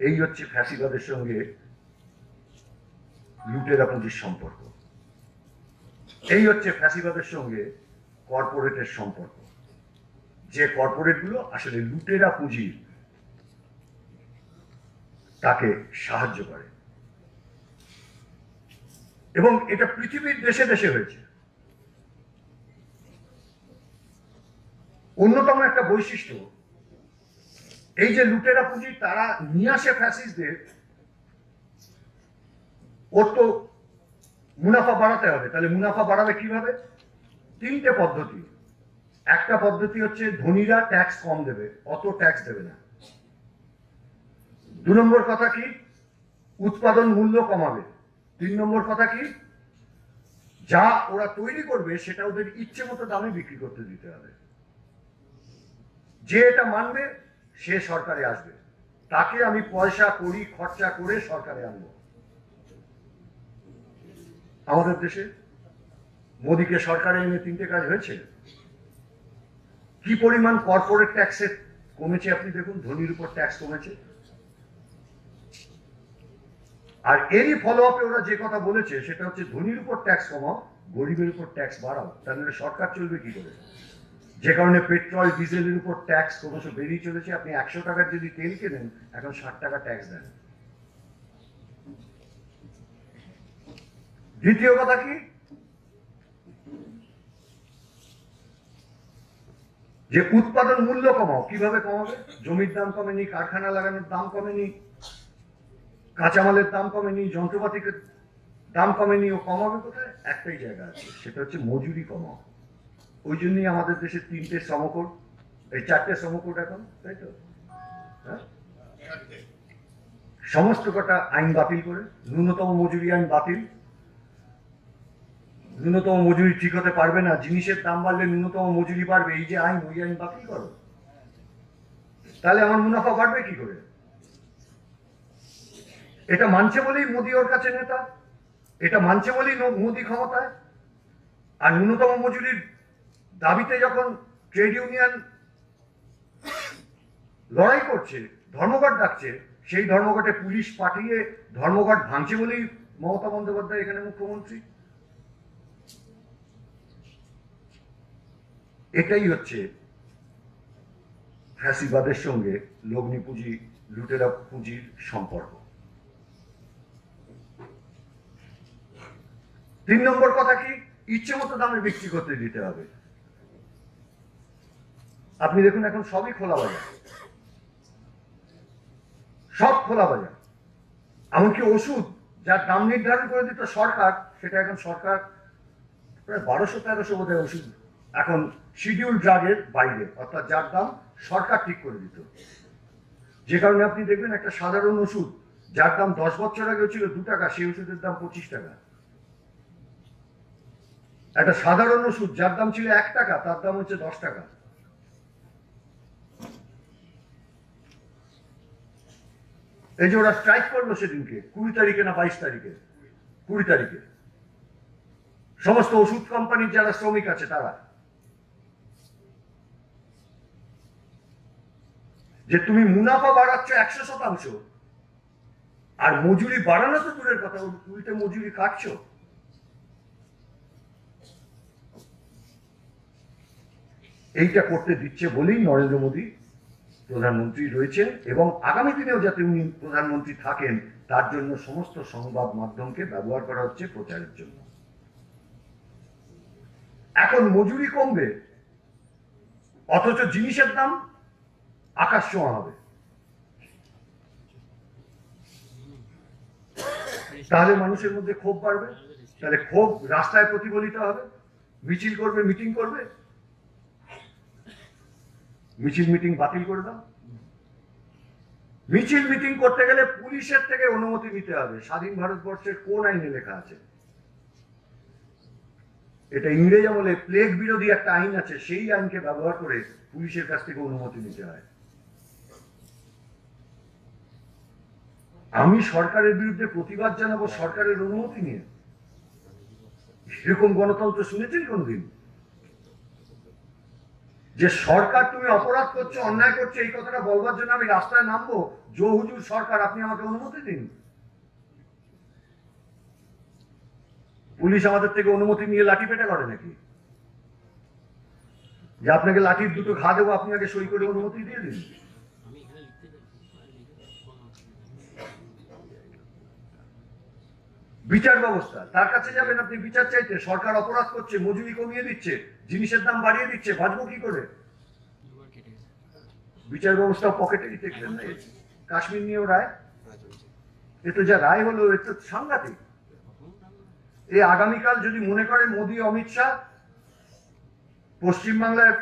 এই হচ্ছে ফ্যাসিবাদের সঙ্গে লুটেরা পুঁজির সম্পর্ক, এই হচ্ছে ফ্যাসিবাদের সঙ্গে কর্পোরেটের সম্পর্ক, যে কর্পোরেটগুলো আসলে লুটেরা পুঁজির তাকে সাহায্য করে। এবং এটা পৃথিবীর দেশে দেশে হয়েছে। অন্যতম একটা বৈশিষ্ট্য, এই যে লুটেরা পুঁজি তারা নিয়ে আসে ফ্যাসিস্টদের, ওর তো মুনাফা বাড়াতে হবে, তাহলে মুনাফা বাড়াবে কিভাবে? 3টে পদ্ধতি। একটা পদ্ধতি হচ্ছে ধনীরা ট্যাক্স কম দেবে, অত ট্যাক্স দেবে না। 2 নম্বর কথা কি? উৎপাদন মূল্য কমাবে। 3 নম্বর কথা কি? যা ওরা তৈরি করবে সেটা ওদের ইচ্ছে মতো দামে বিক্রি করতে দিতে হবে। যে এটা মানবে সে সরকারে আসবে, তাকে আমি পয়সা করি খরচা করে সরকারে আনবো। আমাদের দেশে মোদীকে সরকারে এনে 3টে কাজ হয়েছে। কি পরিমাণ কর্পোরেট ট্যাক্সে কমেছে আপনি দেখুন, ধনীর উপর ট্যাক্স কমেছে। আর এরই ফলো আপে ওরা যে কথা বলেছে সেটা হচ্ছে ধনীর উপর ট্যাক্স কমাও, গরিবের উপর ট্যাক্স বাড়াও, তাহলে সরকার চলবে কি করে? যে কারণে পেট্রোল ডিজেলের উপর ট্যাক্স ক্রমশ বেরিয়ে চলেছে। আপনি 100 টাকার যদি তেল কেনেন, এখন 60 টাকা ট্যাক্স দেন। দ্বিতীয় কথা কি, যে উৎপাদন মূল্য কমাও। কিভাবে কমাবে? জমির দাম কমেনি, কারখানা লাগানোর দাম কমেনি, কাঁচামালের দাম কমেনি, যন্ত্রপাতির দাম কমেনি। ও কমাবে কোথায়? একটাই জায়গা আছে, সেটা হচ্ছে মজুরি কমাও। ওই জন্যই আমাদের দেশে 3টে শ্রমকোড, এই 4টে শ্রমকোড এখন, তাই তো? হ্যাঁ, সমস্ত কটা আইন বাতিল করে, ন্যূনতম মজুরি আইন বাতিল। ন্যূনতম মজুরি ঠিক হতে পারবে না, জিনিসের দাম বাড়লে ন্যূনতম মজুরি বাড়বে, এই যে আইন, ওই আইন বাতিল করো। তাহলে আমার মুনাফা বাড়বে কি করে? এটা মানছে বলেই মোদী ওর কাছে নেতা, এটা মানছে বলেই মোদী ক্ষমতায়। আর ন্যূনতম মজুরির দাবিতে যখন ট্রেড ইউনিয়ন লড়াই করছে, ধর্মঘট ডাকছে, সেই ধর্মঘটে পুলিশ পাঠিয়ে ধর্মঘট ভাঙছে বলেই মমতা বন্দ্যোপাধ্যায় এখানে মুখ্যমন্ত্রী। এটাই হচ্ছে ফ্যাসিবাদের সঙ্গে লগ্নি পুঁজি, লুটেরা পুঁজির সম্পর্ক। 3 নম্বর কথা কি, ইচ্ছে মতো দামে বিক্রি করতে দিতে হবে। আপনি দেখুন এখন সবই খোলা বাজার, সব খোলা বাজার। এমনকি ওষুধ যার দাম নির্ধারণ করে দিত সরকার, সেটা এখন সরকার প্রায় 1200-1300 বোধহয় ওষুধ এখন শিডিউল ড্রাগের বাইরে, অর্থাৎ যার দাম সরকার ঠিক করে দিত। যে কারণে আপনি দেখবেন একটা সাধারণ ওষুধ যার দাম 10 বছর আগে ছিল 2 টাকা, সেই ওষুধের দাম 25 টাকা। একটা সাধারণ ওষুধ যার দাম ছিল 1 টাকা, তার দাম হচ্ছে 10 টাকা। এই যে ওরা স্ট্রাইক করলো সেদিনকে, 20 তারিখে না 22 তারিখে, 20 তারিখে, সমস্ত ওষুধ কোম্পানির যারা শ্রমিক আছে তারা, যে তুমি মুনাফা বাড়াচ্ছ 100%, আর মজুরি বাড়ানো তো দূরের কথা, উল্টে মজুরি কাটছ। এইটা করতে দিচ্ছে বলেই নরেন্দ্র মোদী প্রধানমন্ত্রী রয়েছেন, এবং আগামী দিনেও যাতে উনি প্রধানমন্ত্রী থাকেন তার জন্য সমস্ত সংবাদ মাধ্যমকে ব্যবহার করা হচ্ছে প্রচারের জন্য। এখন মজুরি কমবে, অথচ জিনিসের দাম আকাশ ছোঁয়া হবে। তাহলে মানুষের মধ্যে ক্ষোভ বাড়বে, তাহলে ক্ষোভ রাস্তায় প্রতিফলিত হবে, মিছিল করবে, মিটিং করবে। মিছিল মিটিং বাতিল করে দাও। মিছিল মিটিং করতে গেলে পুলিশের থেকে অনুমতি নিতে হবে। স্বাধীন ভারতবর্ষের কোন আইনে লেখা আছে? এটা ইংরেজ আমলে প্লেগ বিরোধী একটা আইন আছে, সেই আইনকে ব্যবহার করে পুলিশের কাছ থেকে অনুমতি নিতে হয়। আমি সরকারের বিরুদ্ধে প্রতিবাদ জানাবো সরকারের অনুমতি নিয়ে? এরকম গণতন্ত্র শুনেছেন কোনদিন? যে সরকার তুমি অপরাধ করছো, অন্যায় করছো, এই কথাটা বলবার জন্য আমি রাস্তায় নামবো, জো হুজুর সরকার আপনি আমাকে অনুমতি দিন। পুলিশ আমাদের থেকে অনুমতি নিয়ে লাঠি পেটা করে নাকি? যে আপনাকে লাঠির 2টো ঘা দেবো, আপনি আগে সই করে অনুমতি দিয়ে দিন। বিচার ব্যবস্থা, তার কাছে যাবেন আপনি বিচার চাইতে, সরকার অপরাধ করছে, মজুরি কমিয়ে দিচ্ছে, জিনিসের দাম বাড়িয়ে দিচ্ছে, বাঁচবো কি করে? বিচার ব্যবস্থা পকেটে দেখলেন না? কাশ্মীর নিয়েও রায়, এ তো যা রায় হলো, এ তো সাংঘাতিক। এই আগামীকাল যদি মনে করে মোদী অমিত শাহ পশ্চিমবাংলায়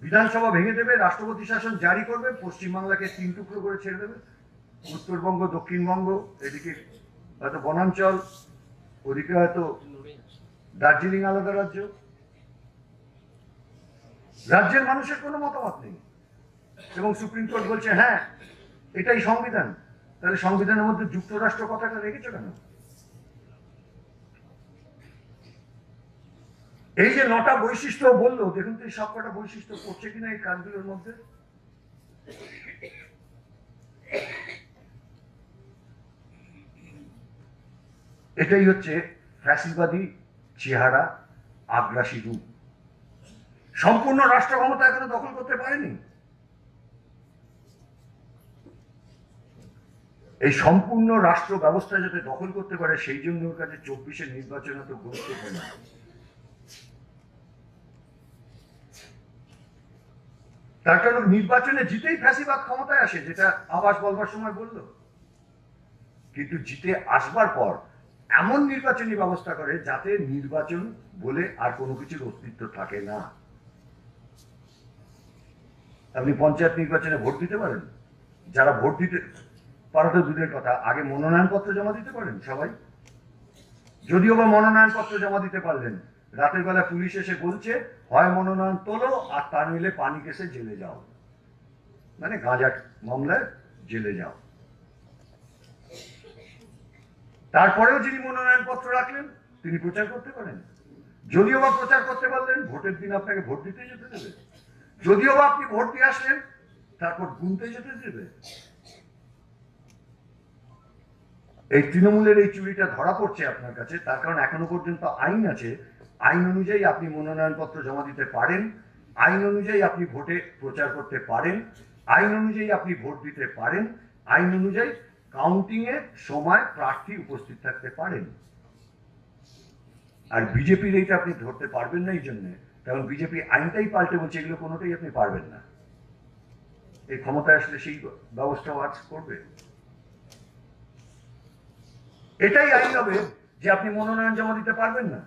বিধানসভা ভেঙে দেবে, রাষ্ট্রপতি শাসন জারি করবে, পশ্চিমবাংলাকে 3 টুকরো করে ছেড়ে দেবে, উত্তরবঙ্গ, দক্ষিণবঙ্গ, এদিকে হয়তো বনাঞ্চল, ওদিকে হয়তো দার্জিলিং আলাদা রাজ্য। রাজ্যের মানুষের কোনো মতামত নেই, এবং সুপ্রিম কোর্ট বলছে হ্যাঁ এটাই সংবিধান। তাহলে সংবিধানের মধ্যে যুক্তরাষ্ট্র কথাটা রেখেছে কেন? এই যে 9টা বৈশিষ্ট্য বললো, দেখুন তো এই সবকটা বৈশিষ্ট্য পড়ছে কিনা এই কাজগুলোর মধ্যে। এটাই হচ্ছে ফ্যাসিবাদী চেহারা আগ্রাসী রূপ। সম্পূর্ণ রাষ্ট্র ক্ষমতা এখনো দখল করতে পারেনি। এই সম্পূর্ণ রাষ্ট্র ব্যবস্থা যাতে দখল করতে পারে সেই জন্য ওর কাছে 24-এর নির্বাচন এত গুরুত্বপূর্ণ। তার কারণ নির্বাচনে জিতেই ফ্যাসিবাদ ক্ষমতায় আসে, যেটা আবাস বলবার সময় বলল। কিন্তু জিতে আসবার পর এমন নির্বাচনী ব্যবস্থা করে যাতে নির্বাচন বলে আর কোনো কিছুর অস্তিত্ব থাকে না। আপনি পঞ্চায়েত নির্বাচনে ভোট দিতে পারেন, যারা ভোট দিতে পারে তো দূরের কথা, আগে মনোনয়নপত্র জমা দিতে পারেন সবাই। যদিও বা মনোনয়নপত্র জমা দিতে পারলেন, রাতের বেলা পুলিশ এসে বলছে হয় মনোনয়ন তোলো আর তা নইলে পানি কেসে জেলে যাও, মানে গাঁজা মামলায় জেলে যাও। তারপরেও যিনি মনোনয়নপত্র রাখলেন তিনি প্রচার করতে পারেন। যদিও বা প্রচার করতে পারলেন, ভোটের দিন আপনাকে ভোট দিতে যেতে দেবে। যদিও বা আপনি ভোট দিয়ে আসলেন, তারপর গুনতে যেতে দেবে। এই তৃণমূলের এই চুরিটা ধরা পড়ছে আপনার কাছে, তার কারণ এখনো পর্যন্ত আইন আছে। আইন অনুযায়ী আপনি মনোনয়নপত্র জমা দিতে পারেন, আইন অনুযায়ী আপনি ভোটে প্রচার করতে পারেন, আইন অনুযায়ী আপনি ভোট দিতে পারেন, আইন অনুযায়ী কাউন্টিং এর সময় প্রার্থী উপস্থিত থাকতে পারেন। আর বিজেপির এইটা আপনি ধরতে পারবেন না এই জন্য, কারণ বিজেপি আইনটাই পাল্টে বলছে এগুলো কোনোটাই আপনি পারবেন না। এই ক্ষমতায় আসলে সেই ব্যবস্থাও আজ করবে। এটাই আইন হবে যে আপনি মনোনয়ন জমা দিতে পারবেন না,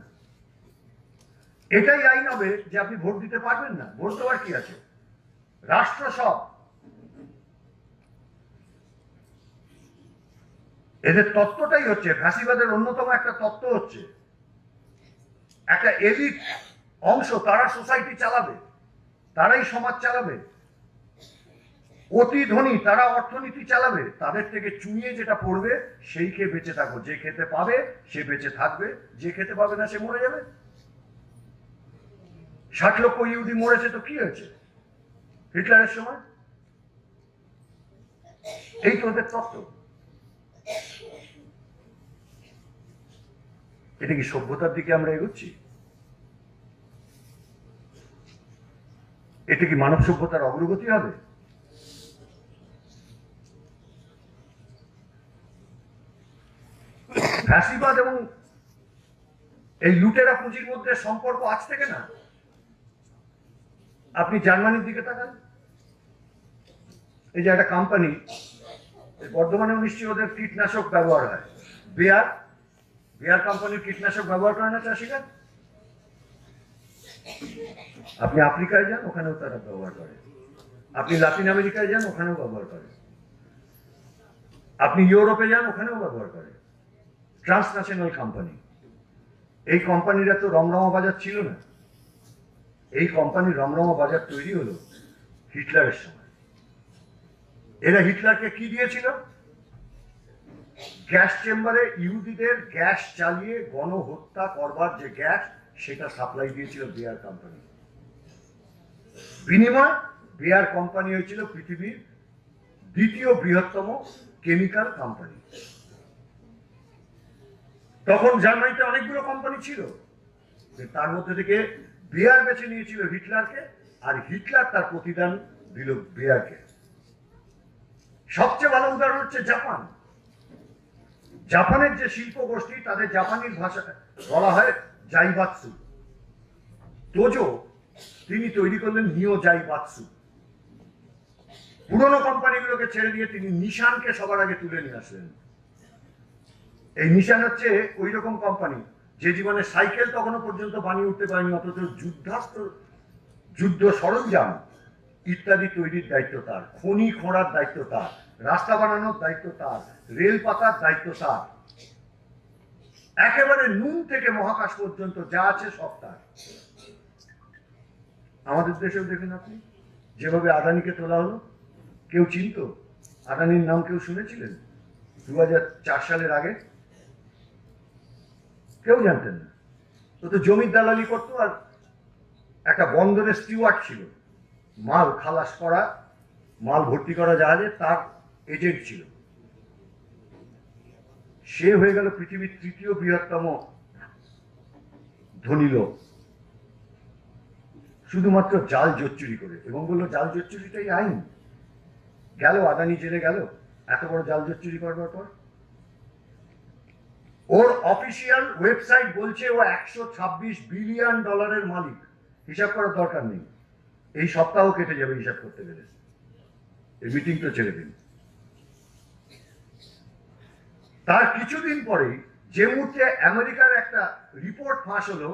এটাই আইন হবে যে আপনি ভোট দিতে পারবেন না। ভোট দেওয়ার কি আছে, রাষ্ট্র সব। এদের তত্ত্বটাই হচ্ছে, ফ্যাসিবাদের অন্যতম একটা তত্ত্ব হচ্ছে একটা এলিট অংশ, তারা সোসাইটি চালাবে, তারাই সমাজ চালাবে। অতি ধনী তারা অর্থনীতি চালাবে, তাদের থেকে চুইয়ে যেটা পড়বে সেই খেয়ে বেঁচে থাকো। যে খেতে পাবে সে বেঁচে থাকবে, যে খেতে পাবে না সে মরে যাবে। 60 লক্ষ ইহুদি মরেছে তো কি হয়েছে হিটলারের সময়? এই তো ওদের তত্ত্ব। এটা কি সভ্যতার দিকে আমরা এগোচ্ছি? এটা কি মানব সভ্যতার অগ্রগতি হবে? ফ্যাসিবাদ এবং এই লুটেরা পুঁজির মধ্যে সম্পর্ক আজ থেকে না। আপনি জার্মানির দিকে তাকান, এই যে একটা কোম্পানি, বর্ধমানেও নিশ্চয়ই ওদের কীটনাশক ব্যবহার হয়, বেয়ার কোম্পানির কীটনাশক ব্যবহার করে না চাষিরা। আপনি আফ্রিকায় যান, ওখানেও তারা ব্যবহার করে। আপনি লাতিন আমেরিকায় যান, ওখানেও ব্যবহার করে। আপনি ইউরোপে যান, ওখানেও ব্যবহার করে। Transnational company. এই কোম্পানির এত রমরমা বাজার ছিল না। এই কোম্পানির রমরমা বাজার তৈরি হলো হিটলারের সময়। এরা হিটলারকে কি দিয়েছিল? গ্যাস চেম্বারে ইহুদিদের গ্যাস চালিয়ে গণহত্যা করবার যে গ্যাস, সেটা সাপ্লাই দিয়েছিল বেয়ার কোম্পানি। বিনিময় বেয়ার কোম্পানি হয়েছিল পৃথিবীর দ্বিতীয় বৃহত্তম কেমিক্যাল কোম্পানি। তখন জার্মানিতে অনেকগুলো কোম্পানি ছিল, তার মধ্যে থেকে বেয়ার বেছে নিয়েছিল হিটলারকে, আর হিটলার তার প্রতিদান দিল বেয়ারকে। সবচেয়ে ভালো উদাহরণ হচ্ছে জাপান। জাপানের যে শিল্প গোষ্ঠী, তাদের জাপানির ভাষা বলা হয় জাইবাৎসু। তোজো তিনি তৈরি করলেন নিও জাইবাৎসু। পুরনো কোম্পানিগুলোকে ছেড়ে দিয়ে তিনি নিশানকে সবার আগে তুলে নিয়ে আসলেন। এই নিশান হচ্ছে ওই রকম কোম্পানি যে জীবনে সাইকেল তখনও পর্যন্ত বানিয়ে উঠতে পারেনি, অথচ যুদ্ধাস্ত্র, যুদ্ধ সরঞ্জাম ইত্যাদি তৈরির দায়িত্ব তার, খনি খোঁড়ার দায়িত্ব তার, রাস্তা বানানোর দায়িত্ব তার, রেল পাতার দায়িত্ব তার, একেবারে নুন থেকে মহাকাশ পর্যন্ত যা আছে সব তার। আমাদের দেশেও দেখেন আপনি, যেভাবে আদানিকে তোলা হলো, কেউ চিনত? আদানির নাম কেউ শুনেছিলেন 2004 সালের আগে? কেউ জানতেন না। তো জমির দালালি করতো, আর একটা বন্দরের স্টিওয়ার্ড ছিল, মাল খালাস করা, মাল ভর্তি করা জাহাজে তার এজেন্ট ছিল। সে হয়ে গেল পৃথিবীর তৃতীয় বৃহত্তম ধনী লোক। শুধুমাত্র জাল জোচ্চুরি করে, এবং বললো জাল জোচ্চুরিটাই আইন। গেল আদানি জেলে গেল এত বড় জাল জোচ্চুরি করবার পর। ওর অফিসিয়াল ওয়েবসাইট বলছে ও 126 বিলিয়ন ডলারের মালিক। হিসাব করার দরকার নেই, এই সপ্তাহ কেটে যাবে হিসাব করতে গেলে। এই মিটিং তো ছেড়ে দিন। তার কিছুদিন পরেই যে মুহূর্তে আমেরিকার একটা রিপোর্ট ফাঁস হলো,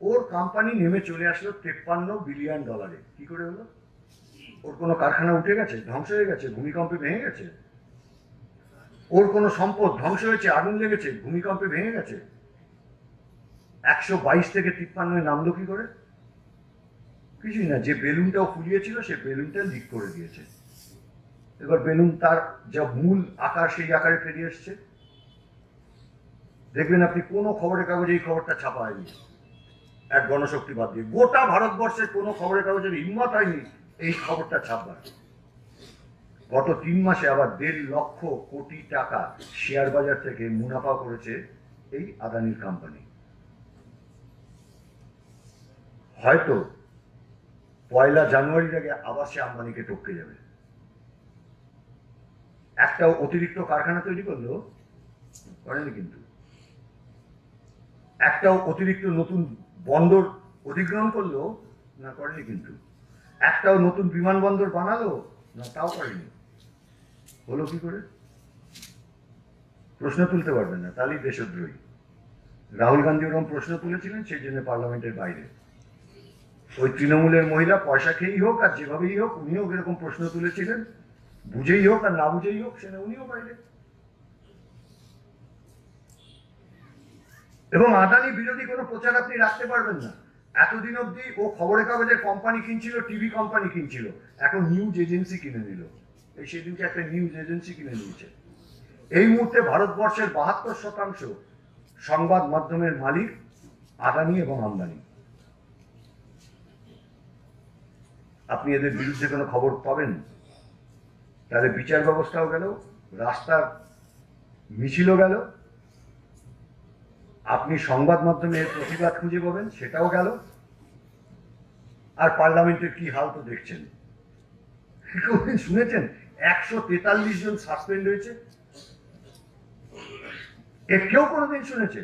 ওর কোম্পানি নেমে চলে আসলো 53 বিলিয়ন ডলারে। কি করে হলো? ওর কোনো কারখানা উঠে গেছে, ধ্বংস হয়ে গেছে, ভূমিকম্পে ভেঙে গেছে? ওর কোনো সম্পদ ধ্বংস হয়েছে, আগুন লেগেছে, ভূমিকম্পে ভেঙে গেছে? 122 থেকে 53 নামলো কি করে? কিছুই না, যে বেলুনটাও ফুলিয়েছিল সে বেলুনটা লিক করে দিয়েছে। এবার বেলুন তার যা মূল আকার সেই আকারে ফিরে এসছে। দেখবেন আপনি কোনো খবরের কাগজে এই খবরটা ছাপা হয়নি, এক গণশক্তি বাদ দিয়ে। গোটা ভারতবর্ষের কোনো খবরের কাগজের হিম্মত হয়নি এই খবরটা ছাপবার। গত 3 মাসে আবার 1.5 লক্ষ কোটি টাকা শেয়ার বাজার থেকে মুনাফা করেছে এই আদানির কোম্পানি। হয়তো 1 জানুয়ারির আগে আবার সে আম্বানিকে টপকে যাবে। একটা অতিরিক্ত কারখানা তৈরি করলো, করেনি কিন্তু। একটাও অতিরিক্ত নতুন বন্দর অধিগ্রহণ করলো না, করেনি কিন্তু। একটাও নতুন বিমানবন্দর বানালো না, তাও করেনি। হলো কি করে? প্রশ্ন তুলতে পারবেন না, তাহলেই দেশদ্রোহী। রাহুল গান্ধী ওরকম প্রশ্ন তুলেছিলেন, সেই জন্য পার্লামেন্টের বাইরে ওই তৃণমূলের মহিলা পয়সা খেয়েই হোক আর যেভাবেই হোক, উনিও এরকম প্রশ্ন তুলেছিলেন, বুঝেই হোক আর না বুঝেই হোক, সেটা উনিও বাইরে। এবং আদানি বিরোধী কোনো প্রচার আপনি রাখতে পারবেন না। এতদিন অব্দি ও খবরের কাগজের কোম্পানি কিনছিল, টিভি কোম্পানি কিনছিল, এখন নিউজ এজেন্সি কিনে নিল। এই সেদিনকে একটা নিউজ এজেন্সি কিনে নিয়েছে। এই মুহূর্তে ভারতবর্ষের 72% সংবাদ মাধ্যমের মালিক আদানি এবং আম্বানি। আপনি এদের বিরুদ্ধে কোনো খবর পাবেন? তাহলে বিচার ব্যবস্থাও গেল, রাস্তার মিছিলও গেল, আপনি সংবাদ মাধ্যমে এর প্রতিবাদ খুঁজে পাবেন, সেটাও গেল। আর পার্লামেন্টের কি হাল তো দেখছেন। শুনেছেন 143 জন সাসপেন্ড হয়েছে? এ কেউ কোনোদিন শুনেছে?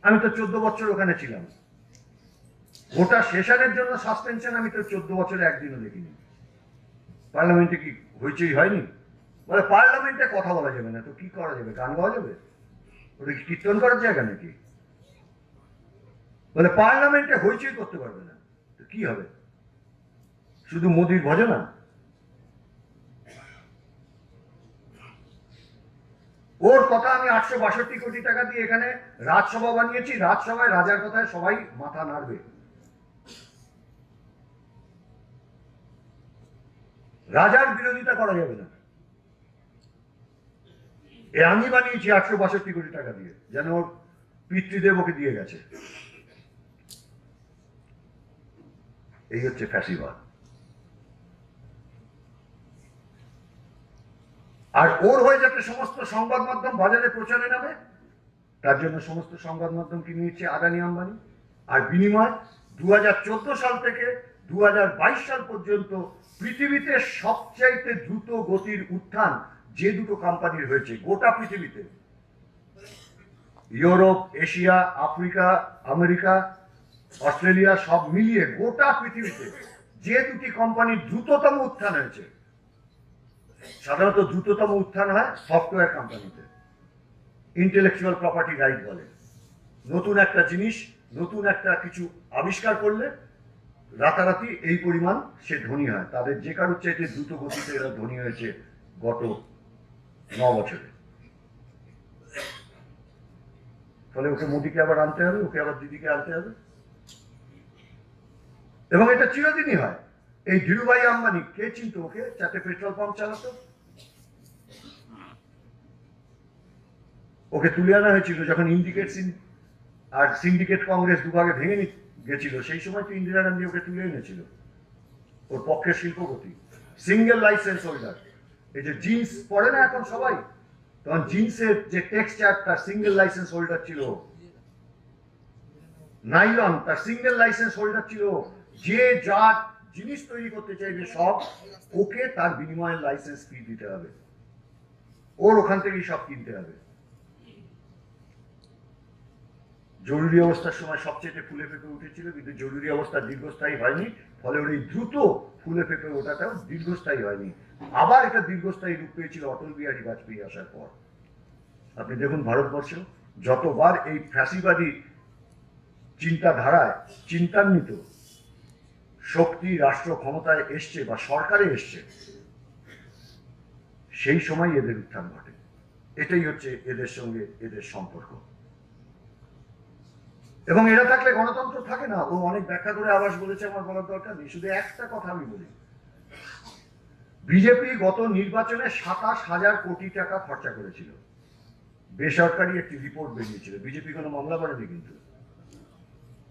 আমি তো 14 বছর ওখানে ছিলাম। গোটা সেশনের জন্য সাসপেনশন আমি তো 14 বছরে একদিনও দেখিনি। পার্লামেন্টে কি হইচই হয়নি? বলে পার্লামেন্টে কথা বলা যাবে না, তো কি করা যাবে? গান গাওয়া যাবে? ওটা কি কীর্তন করার জায়গা নাকি? বলে পার্লামেন্টে হইচই করতে পারবে না, তো কি হবে? শুধু মোদির ভজনা? ওর কথা আমি 862 কোটি টাকা দিয়ে এখানে রাজসভা বানিয়েছি, রাজসভায় রাজার কথায় সবাই মাথা নাড়বে। রাজার বিরোধিতা করা যাবে না। আমি বানিয়েছি 862 কোটি টাকা দিয়ে, যেন ওর পিতৃদেব ওকে দিয়ে গেছে। এই হচ্ছে ফ্যাসিবাদ। আর ওর হয়ে যাতে সমস্ত সংবাদ মাধ্যম বাজারে প্রচারে নামে, তার জন্য সমস্ত সংবাদ মাধ্যম কিনে নিচ্ছে আদানি আম্বানি। আর বিনিময় 2014 সাল থেকে 2022 সাল পর্যন্ত পৃথিবীতে সবচাইতে দ্রুত গতির উত্থান যে দুটো কোম্পানির হয়েছে গোটা পৃথিবীতে, Europe, Asia, Africa, America, Australia সব মিলিয়ে গোটা পৃথিবীতে যে দুটি কোম্পানির দ্রুততম উত্থান হয়েছে, সাধারণত দ্রুততম উত্থান হয় সফটওয়্যার কোম্পানিতে। ইন্টেলেকচুয়াল প্রপার্টি রাইট বলে। নতুন একটা জিনিস, নতুন একটা কিছু আবিষ্কার করলে রাতারাতি এই পরিমাণ সে ধনী হয়। তাদের যে কারোর চাইতে দ্রুত গতিতে এরা ধনী হয়েছে গত 9 বছরে। ফলে ওকে মোদিকে আবার আনতে হবে, ওকে আবার দিদিকে আনতে হবে, এবং এটা চিরদিনই হয়। এই ধীরুভাই আম্বানি কে চিনত ওকে? 4টে পেট্রোল পাম্প চালাতো। ওকে তুলে আনা হয়েছিল যখন ইন্ডিকেট আর সিন্ডিকেট কংগ্রেস দুভাগে ভেঙে গেছিল, সেই সময় তো ইন্দিরা গান্ধী ওকে তুলে এনেছিল। ওর পক্ষে শিল্পপতি, সিঙ্গেল লাইসেন্স হোল্ডার। এই যে জিন্স পরে না এখন সবাই, তখন জিন্সের যে টেক্সচার তার সিঙ্গেল লাইসেন্স হোল্ডার ছিল। নাইলন তার সিঙ্গেল লাইসেন্স হোল্ডার ছিল। যে যা জিনিস তৈরি করতে চাইবে সব ওকে তার বিনিময়ে লাইসেন্স ফি দিতে হবে, ওর ওখান থেকেই সব কিনতে হবে। জরুরি অবস্থার সময় সবচেয়ে ফুলে ফেঁপে উঠেছিল, কিন্তু জরুরি অবস্থা দীর্ঘস্থায়ী হয়নি, ফলে ওর এই দ্রুত ফুলে ফেঁপে ওঠাটাও দীর্ঘস্থায়ী হয়নি। আবার এটা দীর্ঘস্থায়ী রূপ পেয়েছিল অটল বিহারী বাজপেয়ী আসার পর। আপনি দেখুন ভারতবর্ষে যতবার এই ফ্যাসিবাদী চিন্তাধারায় চিন্তান্বিত শক্তি রাষ্ট্র ক্ষমতায় এসছে বা সরকারে এসছে, সেই সময় এদের উত্থান ঘটে। এটাই হচ্ছে এদের সঙ্গে এদের সম্পর্ক। এবং এরা থাকলে গণতন্ত্র থাকে না। ও অনেক ব্যাখ্যা করে আবাস বলেছে, আমার বলার দরকার নেই, শুধু একটা কথা আমি বলি। বিজেপি গত নির্বাচনে ২৭,০০০ কোটি টাকা খরচা করেছিল। বেসরকারি একটি রিপোর্ট বেরিয়েছিল। বিজেপি কোনো মামলা করেনি, কিন্তু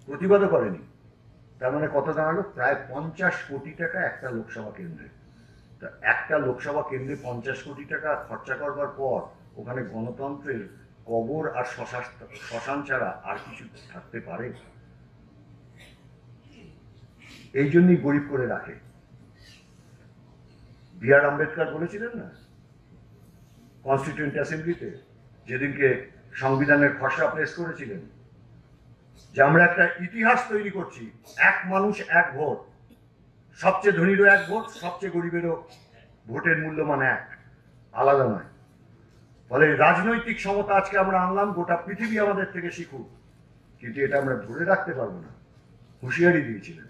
প্রতিবাদও করেনি। তার মানে কত দাঁড়ালো? প্রায় ৫০ কোটি টাকা একটা লোকসভা কেন্দ্রে। তা একটা লোকসভা কেন্দ্রে ৫০ কোটি টাকা খরচা করবার পর ওখানে গণতন্ত্রের কবর আর শ্মশান ছাড়া আর কিছু থাকতে পারে? এই জন্যই গরিব করে রাখে। বি আর আম্বেদকর বলেছিলেন না কনস্টিটিউয়েন্ট অ্যাসেম্বলিতে, যেদিনকে সংবিধানের খসড়া প্লেস করেছিলেন, যে আমরা একটা ইতিহাস তৈরি করছি, এক মানুষ এক ভোট, সবচেয়ে ধনীরও এক ভোট, সবচেয়ে গরিবেরও ভোটের মূল্যমান এক, আলাদা নয়। ফলে রাজনৈতিক সমতা আজকে আমরা আনলাম, গোটা পৃথিবী আমাদের থেকে শিখুক, কিন্তু এটা আমরা ধরে রাখতে পারবো না। হুঁশিয়ারি দিয়েছিলেন,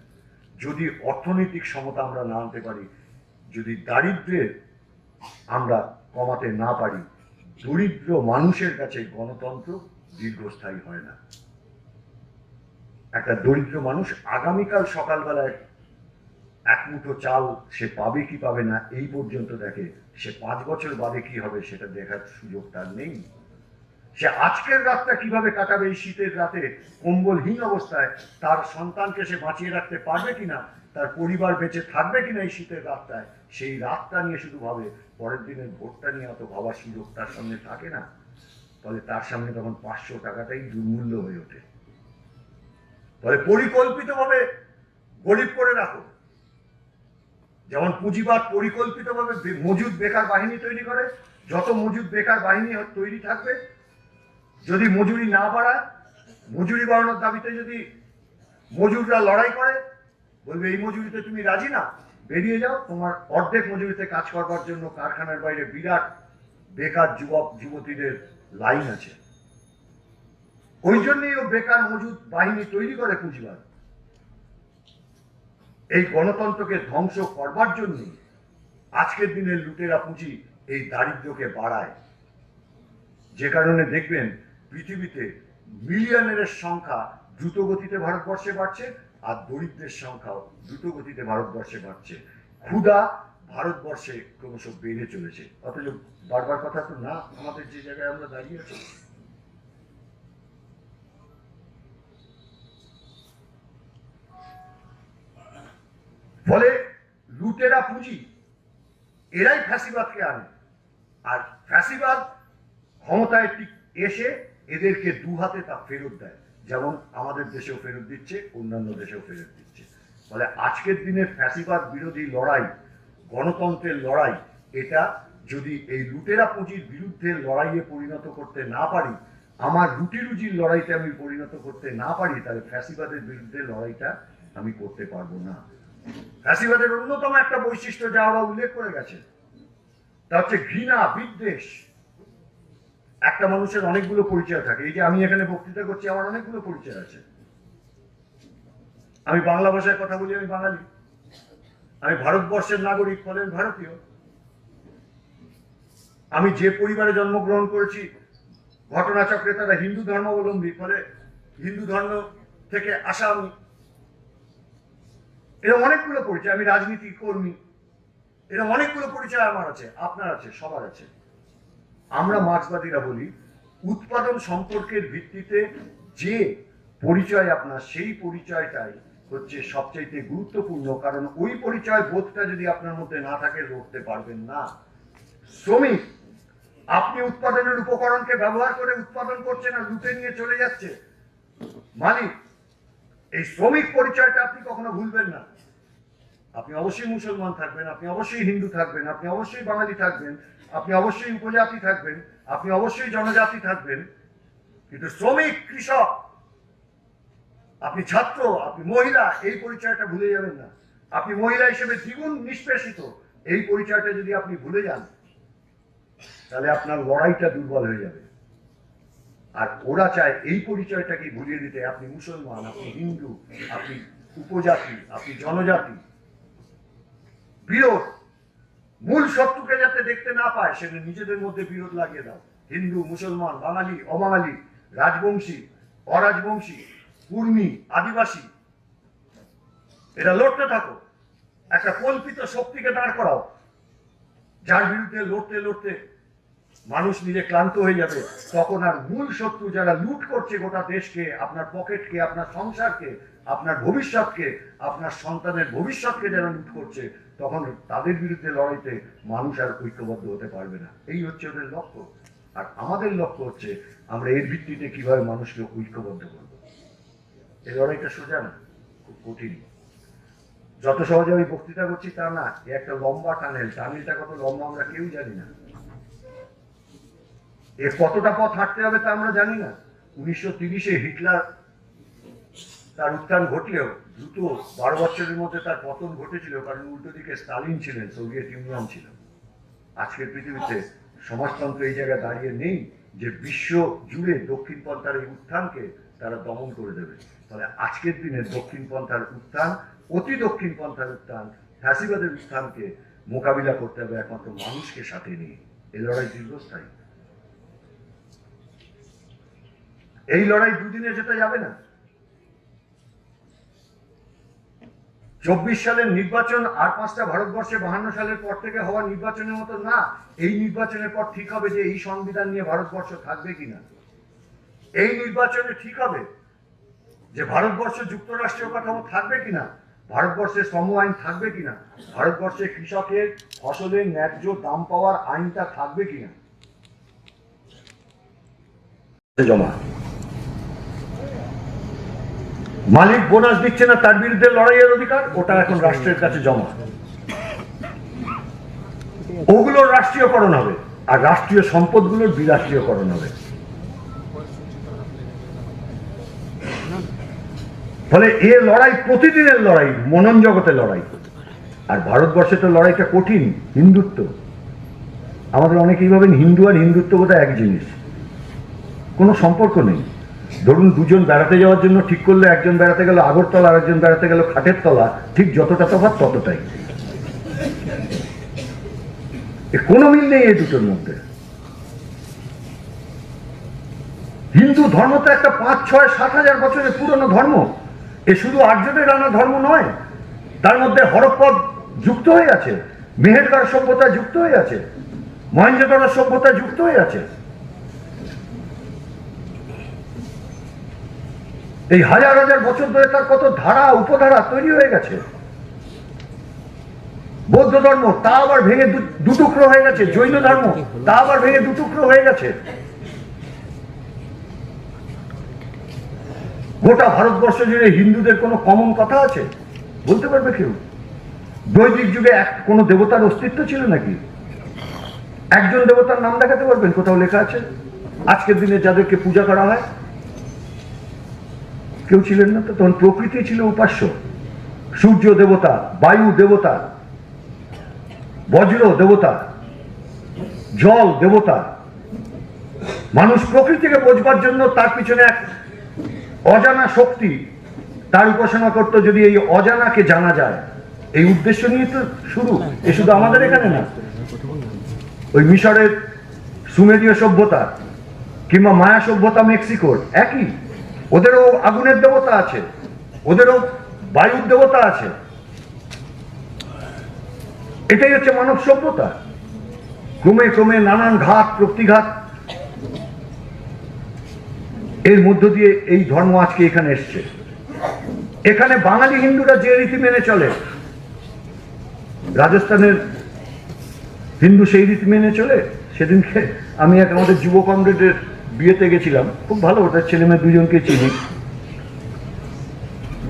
যদি অর্থনৈতিক সমতা আমরা না আনতে পারি, যদি দারিদ্র্যের আমরা কমাতে না পারি, দরিদ্র মানুষের কাছে গণতন্ত্র দীর্ঘস্থায়ী হয় না। একটা দরিদ্র মানুষ আগামীকাল সকালবেলায় এক মুঠো চাল সে পাবে কি পাবে না এই পর্যন্ত দেখে, সে ৫ বছর বাদে কি হবে সেটা দেখার সুযোগ তার নেই। সে আজকের রাতটা কিভাবে কাটাবে, এই শীতের রাতে কম্বলহীন অবস্থায় তার সন্তানকে সে বাঁচিয়ে রাখতে পারবে কিনা, তার পরিবার বেঁচে থাকবে কিনা এই শীতের রাতটায়, সেই রাতটা নিয়ে শুধু ভাবে, পরের দিনের ভোটটা নিয়ে অত ভাবার সুযোগ তার সামনে থাকে না। ফলে তার সামনে তখন ৫০০ টাকাটাই দুর্মূল্য হয়ে ওঠে। ফলে পরিকল্পিতভাবে গরিব করে রাখো। যেমন পুঁজিবাদ পরিকল্পিতভাবে মজুদ বেকার বাহিনী তৈরি করে, যত মজুদ বেকার বাহিনী তৈরি থাকবে, যদি মজুরি না বাড়ায়, মজুরি বাড়ানোর দাবিতে যদি মজুররা লড়াই করে, বলবে এই মজুরিতে তুমি রাজি না, বেরিয়ে যাও, তোমার অর্ধেক মজুরিতে কাজ করবার জন্য কারখানার বাইরে বিরাট বেকার যুবক যুবতীদের লাইন আছে। ওই জন্যই ও বেকার মজুদ বাহিনী তৈরি করে পুঁজিবাদ। এই গণতন্ত্রকে ধ্বংস করবার জন্য আজকের দিনের লুটেরা পুঁজি এই দারিদ্র্যকে বাড়ায়। যে কারণে দেখবেন পৃথিবীতে মিলিয়নের সংখ্যা দ্রুত গতিতে ভারতবর্ষে বাড়ছে, আর দরিদ্রের সংখ্যাও দ্রুত গতিতে ভারতবর্ষে বাড়ছে। ক্ষুধা ভারতবর্ষে ক্রমশ বেড়ে চলেছে। অথচ বারবার কথা তো না, আমাদের যে জায়গায় আমরা দাঁড়িয়ে আছি। ফলে লুটেরা পুঁজি এরাই ফ্যাসিবাদকে আনে, আর ফ্যাসিবাদ ক্ষমতায় এসে এদেরকে দু হাতে তা ফেরত দেয়, যেমন আমাদের দেশেও ফেরত দিচ্ছে, অন্যান্য দেশেও ফেরত দিচ্ছে। ফলে আজকের দিনের ফ্যাসিবাদ বিরোধী লড়াই, গণতন্ত্রের লড়াই, এটা যদি এই লুটেরা পুঁজির বিরুদ্ধে লড়াইয়ে পরিণত করতে না পারি, আমার রুটি রুজির লড়াইতে আমি পরিণত করতে না পারি, তাহলে ফ্যাসিবাদের বিরুদ্ধে লড়াইটা আমি করতে পারবো না। ফ্যাসিবাদের অন্যতম একটা বৈশিষ্ট্য যা ওরা উল্লেখ করে গেছে, তা হচ্ছে ঘৃণা, বিদ্বেষ। একটা মানুষের অনেকগুলো পরিচয় থাকে। এই যে আমি এখানে বক্তৃতা করছি, আমার অনেকগুলো পরিচয় আছে। আমি বাংলা ভাষায় কথা বলি, আমি বাঙালি। আমি ভারতবর্ষের নাগরিক, ফলে আমি ভারতীয়। আমি যে পরিবারে জন্মগ্রহণ করেছি, ঘটনাচক্রে তারা হিন্দু ধর্মাবলম্বী, ফলে হিন্দু ধর্ম থেকে আসা আমি। এরকম অনেকগুলো পরিচয়। আমি রাজনীতি কর্মী, এরকম অনেকগুলো পরিচয় আমার আছে, আপনার আছে, সবার আছে। আমরা মার্ক্সবাদীরা বলি, উৎপাদন সম্পর্কের ভিত্তিতে যে পরিচয় আপনার, সেই পরিচয়টাই হচ্ছে সবচাইতে গুরুত্বপূর্ণ। কারণ ওই পরিচয় বোধটা যদি আপনার মধ্যে না থাকে, লড়তে পারবেন না। শ্রমিক, আপনি উৎপাদনের উপকরণকে ব্যবহার করে উৎপাদন করছেন আর লুটে নিয়ে চলে যাচ্ছে। মালিক, এই শ্রমিক পরিচয়টা আপনি কখনো ভুলবেন না। আপনি অবশ্যই মুসলমান থাকবেন, আপনি অবশ্যই হিন্দু থাকবেন, আপনি অবশ্যই বাঙালি থাকবেন, আপনি অবশ্যই উপজাতি থাকবেন, আপনি অবশ্যই জনজাতি থাকবেন, কিন্তু শ্রমিক, কৃষক, আপনি ছাত্র, আপনি মহিলা, এই পরিচয়টা ভুলে যাবেন না। আপনি মহিলা হিসেবে দ্বিগুণ নিষ্পেষিত, এই পরিচয়টা যদি আপনি ভুলে যান তাহলে আপনার লড়াইটা দুর্বল হয়ে যাবে। আর ওরা চায় এই পরিচয়টাকে ভুলিয়ে দিতে। আপনি মুসলমান, আপনি হিন্দু, আপনি উপজাতি, আপনি জনজাতি, বিরোধ, মূল শত্রুকে যাতে দেখতে না পায় সেটা নিজেদের মধ্যে বিরোধ লাগিয়ে দাও। হিন্দু, মুসলমান, বাঙালি, অবাঙালি, রাজবংশী, অরাজবংশী, কুর্মী, আদিবাসী, এটা লড়তে থাকো। একটা কল্পিত শক্তিকে দাঁড় করাও, যার বিরুদ্ধে লড়তে লড়তে মানুষ নিজে ক্লান্ত হয়ে যাবে। তখন আর মূল শত্রু যারা লুট করছে গোটা দেশকে, আপনার পকেটকে, আপনার সংসারকে, আপনার ভবিষ্যৎকে, আপনার সন্তানের ভবিষ্যৎকে যারা লুট করছে, তখন তাদের বিরুদ্ধে লড়াইতে মানুষ আর ঐক্যবদ্ধ হতে পারবে না। এই হচ্ছে ওদের লক্ষ্য। আর আমাদের লক্ষ্য হচ্ছে আমরা এর ভিত্তিতে কিভাবে মানুষকে ঐক্যবদ্ধ করব। এই লড়াইটা সোজা না, খুব কঠিন। যত সহজে আমি বক্তৃতা করছি তা না, একটা লম্বা টানেল, টানেলটা কত লম্বা আমরা কেউ জানি না, এর কতটা পথ হাঁটতে হবে তা আমরা জানি না। 1930-এ হিটলার তার উত্থান ঘটলেও দ্রুত 12 বছরের মধ্যে তার পতন ঘটেছিল, কারণ উল্টো দিকে স্টালিন ছিলেন, সোভিয়েত ইউনিয়ন ছিল। আজকের পৃথিবীতে সমাজতন্ত্র এই জায়গায় দাঁড়িয়ে নেই যে বিশ্ব জুড়ে দক্ষিণপন্থার এই উত্থানকে তারা দমন করে দেবে। ফলে আজকের দিনে দক্ষিণপন্থার উত্থান, অতি দক্ষিণপন্থার উত্থান, ফ্যাসিবাদের উত্থানকে মোকাবিলা করতে হবে একমাত্র মানুষকে সাথে নিয়ে। এই লড়াই দীর্ঘস্থায়ী, এই লড়াই দুদিনে যেতে যাবে না। 24 সালের নির্বাচন আর 5টা ভারতবর্ষে 52 সালের পর থেকে হওয়া নির্বাচনের মতো না। এই নির্বাচনের পর ঠিক হবে যে এই সংবিধান নিয়ে ভারতবর্ষ থাকবে কিনা। এই নির্বাচনে ঠিক হবে যে ভারতবর্ষ যুক্তরাষ্ট্রীয় কাঠামো থাকবে কিনা, ভারতবর্ষে শ্রম আইন থাকবে কিনা, ভারতবর্ষে কৃষকের ফসলের ন্যায্য দাম পাওয়ার আইনটা থাকবে কিনা। জমা মালিক বোনাস দিচ্ছে না, তার বিরুদ্ধে লড়াইয়ের অধিকার, ওটা এখন রাষ্ট্রের কাছে জমা। ওগুলোর রাষ্ট্রীয়করণ হবে, আর রাষ্ট্রীয় সম্পদগুলোর বিরাষ্ট্রীয়করণ হবে। ফলে এ লড়াই প্রতিদিনের লড়াই, মনন জগতের লড়াই। আর ভারতবর্ষে তো লড়াইটা কঠিন, হিন্দুত্ব। আমাদের অনেকেই ভাবেন হিন্দু আর হিন্দুত্ব বোধহয় এক জিনিস, কোনো সম্পর্ক নেই। ধরুন দুজন বেড়াতে যাওয়ার জন্য ঠিক করলে, একজন বেড়াতে গেল আগরতলা, আর একজন বেড়াতে গেল খাটের তলা, ঠিক যতটা তফাৎ ততটাই, কোনো মিল নেই এই দুটোর মধ্যে। হিন্দু ধর্ম তো একটা 5, 6, 7 হাজার বছরের পুরনো ধর্ম। এ শুধু আর্যদের আনা ধর্ম নয়, তার মধ্যে হরপ্পা যুক্ত হয়ে আছে, মেহেরগড় সভ্যতা যুক্ত হয়ে আছে, মহেঞ্জোদারো সভ্যতা যুক্ত হয়ে আছে। এই হাজার হাজার বছর ধরে তার কত ধারা উপধারা তৈরি হয়ে গেছে। বৌদ্ধ ধর্ম তা আবার ভেঙে দুটুকরো হয়ে গেছে, জৈন ধর্ম তা আবার ভেঙে দুটুকরো হয়ে গেছে। গোটা ভারতবর্ষ জুড়ে হিন্দুদের কোনো কমন কথা আছে বলতে পারবে কেউ? বৈদিক যুগে কোনো দেবতার অস্তিত্ব ছিল নাকি? একজন দেবতার নাম দেখাতে পারবেন কোথাও লেখা আছে? আজকের দিনে যাদেরকে পূজা করা হয় কেউ ছিলেন না। তো তখন প্রকৃতি ছিল উপাস্য, সূর্য দেবতা, বায়ু দেবতা, বজ্র দেবতা, জল দেবতা। মানুষ প্রকৃতিকে বোঝবার জন্য তার পিছনে এক অজানা শক্তি, তার উপাসনা করতো। যদি এই অজানাকে জানা যায়, এই উদ্দেশ্য নিয়ে তো শুরু। এ শুধু আমাদের এখানে না, ওই মিশরের সুমেরীয় সভ্যতা কিংবা মায়া সভ্যতা মেক্সিকোর একই। ওদেরও আগুনের দেবতা আছে, ওদেরও বায়ুর দেবতা আছে। এটাই হচ্ছে মানব সভ্যতা। ক্রমে ক্রমে নানান ঘাত প্রতিঘাত এর মধ্য দিয়ে এই ধর্ম আজকে এখানে এসছে। এখানে বাঙালি হিন্দুরা যে রীতি মেনে চলে, রাজস্থানের হিন্দু সেই রীতি মেনে চলে। সেদিনকে আমি এক আমাদের যুব কমরেডের বিয়েতে গেছিলাম, খুব ভালো, ওটার ছেলে মেয়ে দুজনকে চিনি।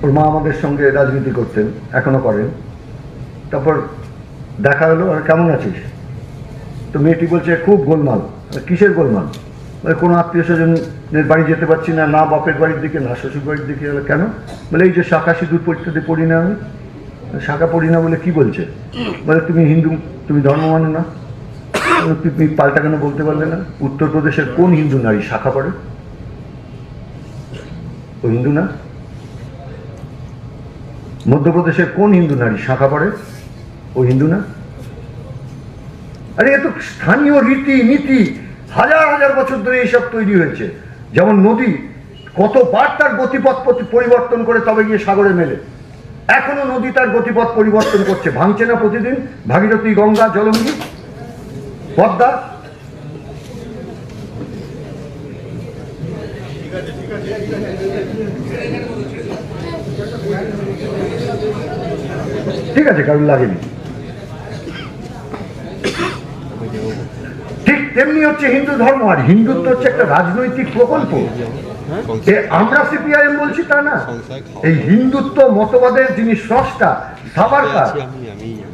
ওর মা আমাদের সঙ্গে রাজনীতি করতেন, এখনো করেন। তারপর দেখা হলো, আর কেমন আছিস? তো মেয়েটি বলছে খুব গোলমাল। কিসের গোলমাল? বলে কোনো আত্মীয় স্বজনের বাড়ি যেতে পারছি না, না বাপের বাড়ির দিকে না শ্বশুর বাড়ির দিকে। কেন? বলে এই যে শাখা সিঁদুর পরীক্ষাতে পড়ি না আমি। শাখা পড়ি না বলে কি বলছে? বলে তুমি হিন্দু, তুমি ধর্ম মানো না, তুমি পাল্টা কেন বলতে পারলে না? উত্তরপ্রদেশের কোন হিন্দু নারী শাখা পড়ে? ও হিন্দু না। মধ্যপ্রদেশের কোন হিন্দু নারী শাখা পড়ে? ও হিন্দু না। আরে এ তো স্থানীয় রীতি নীতি, হাজার হাজার বছর ধরে এইসব তৈরি হয়েছে। যেমন নদী কতবার তার গতিপথ পরিবর্তন করে তবে গিয়ে সাগরে মেলে, এখনো নদী তার গতিপথ পরিবর্তন করছে, ভাঙছে না প্রতিদিন? ভাগীরথী, গঙ্গা, জলঙ্গি, পদ্মা। ঠিক আছে, কারণ লাগেনি। ঠিক তেমনি হচ্ছে হিন্দু ধর্ম। আর হিন্দুত্ব হচ্ছে একটা রাজনৈতিক প্রকল্প। আমরা সিপিআইএম বলছি তা না। এই হিন্দুত্ব মতবাদের যিনি স্রষ্টা সাভারকার,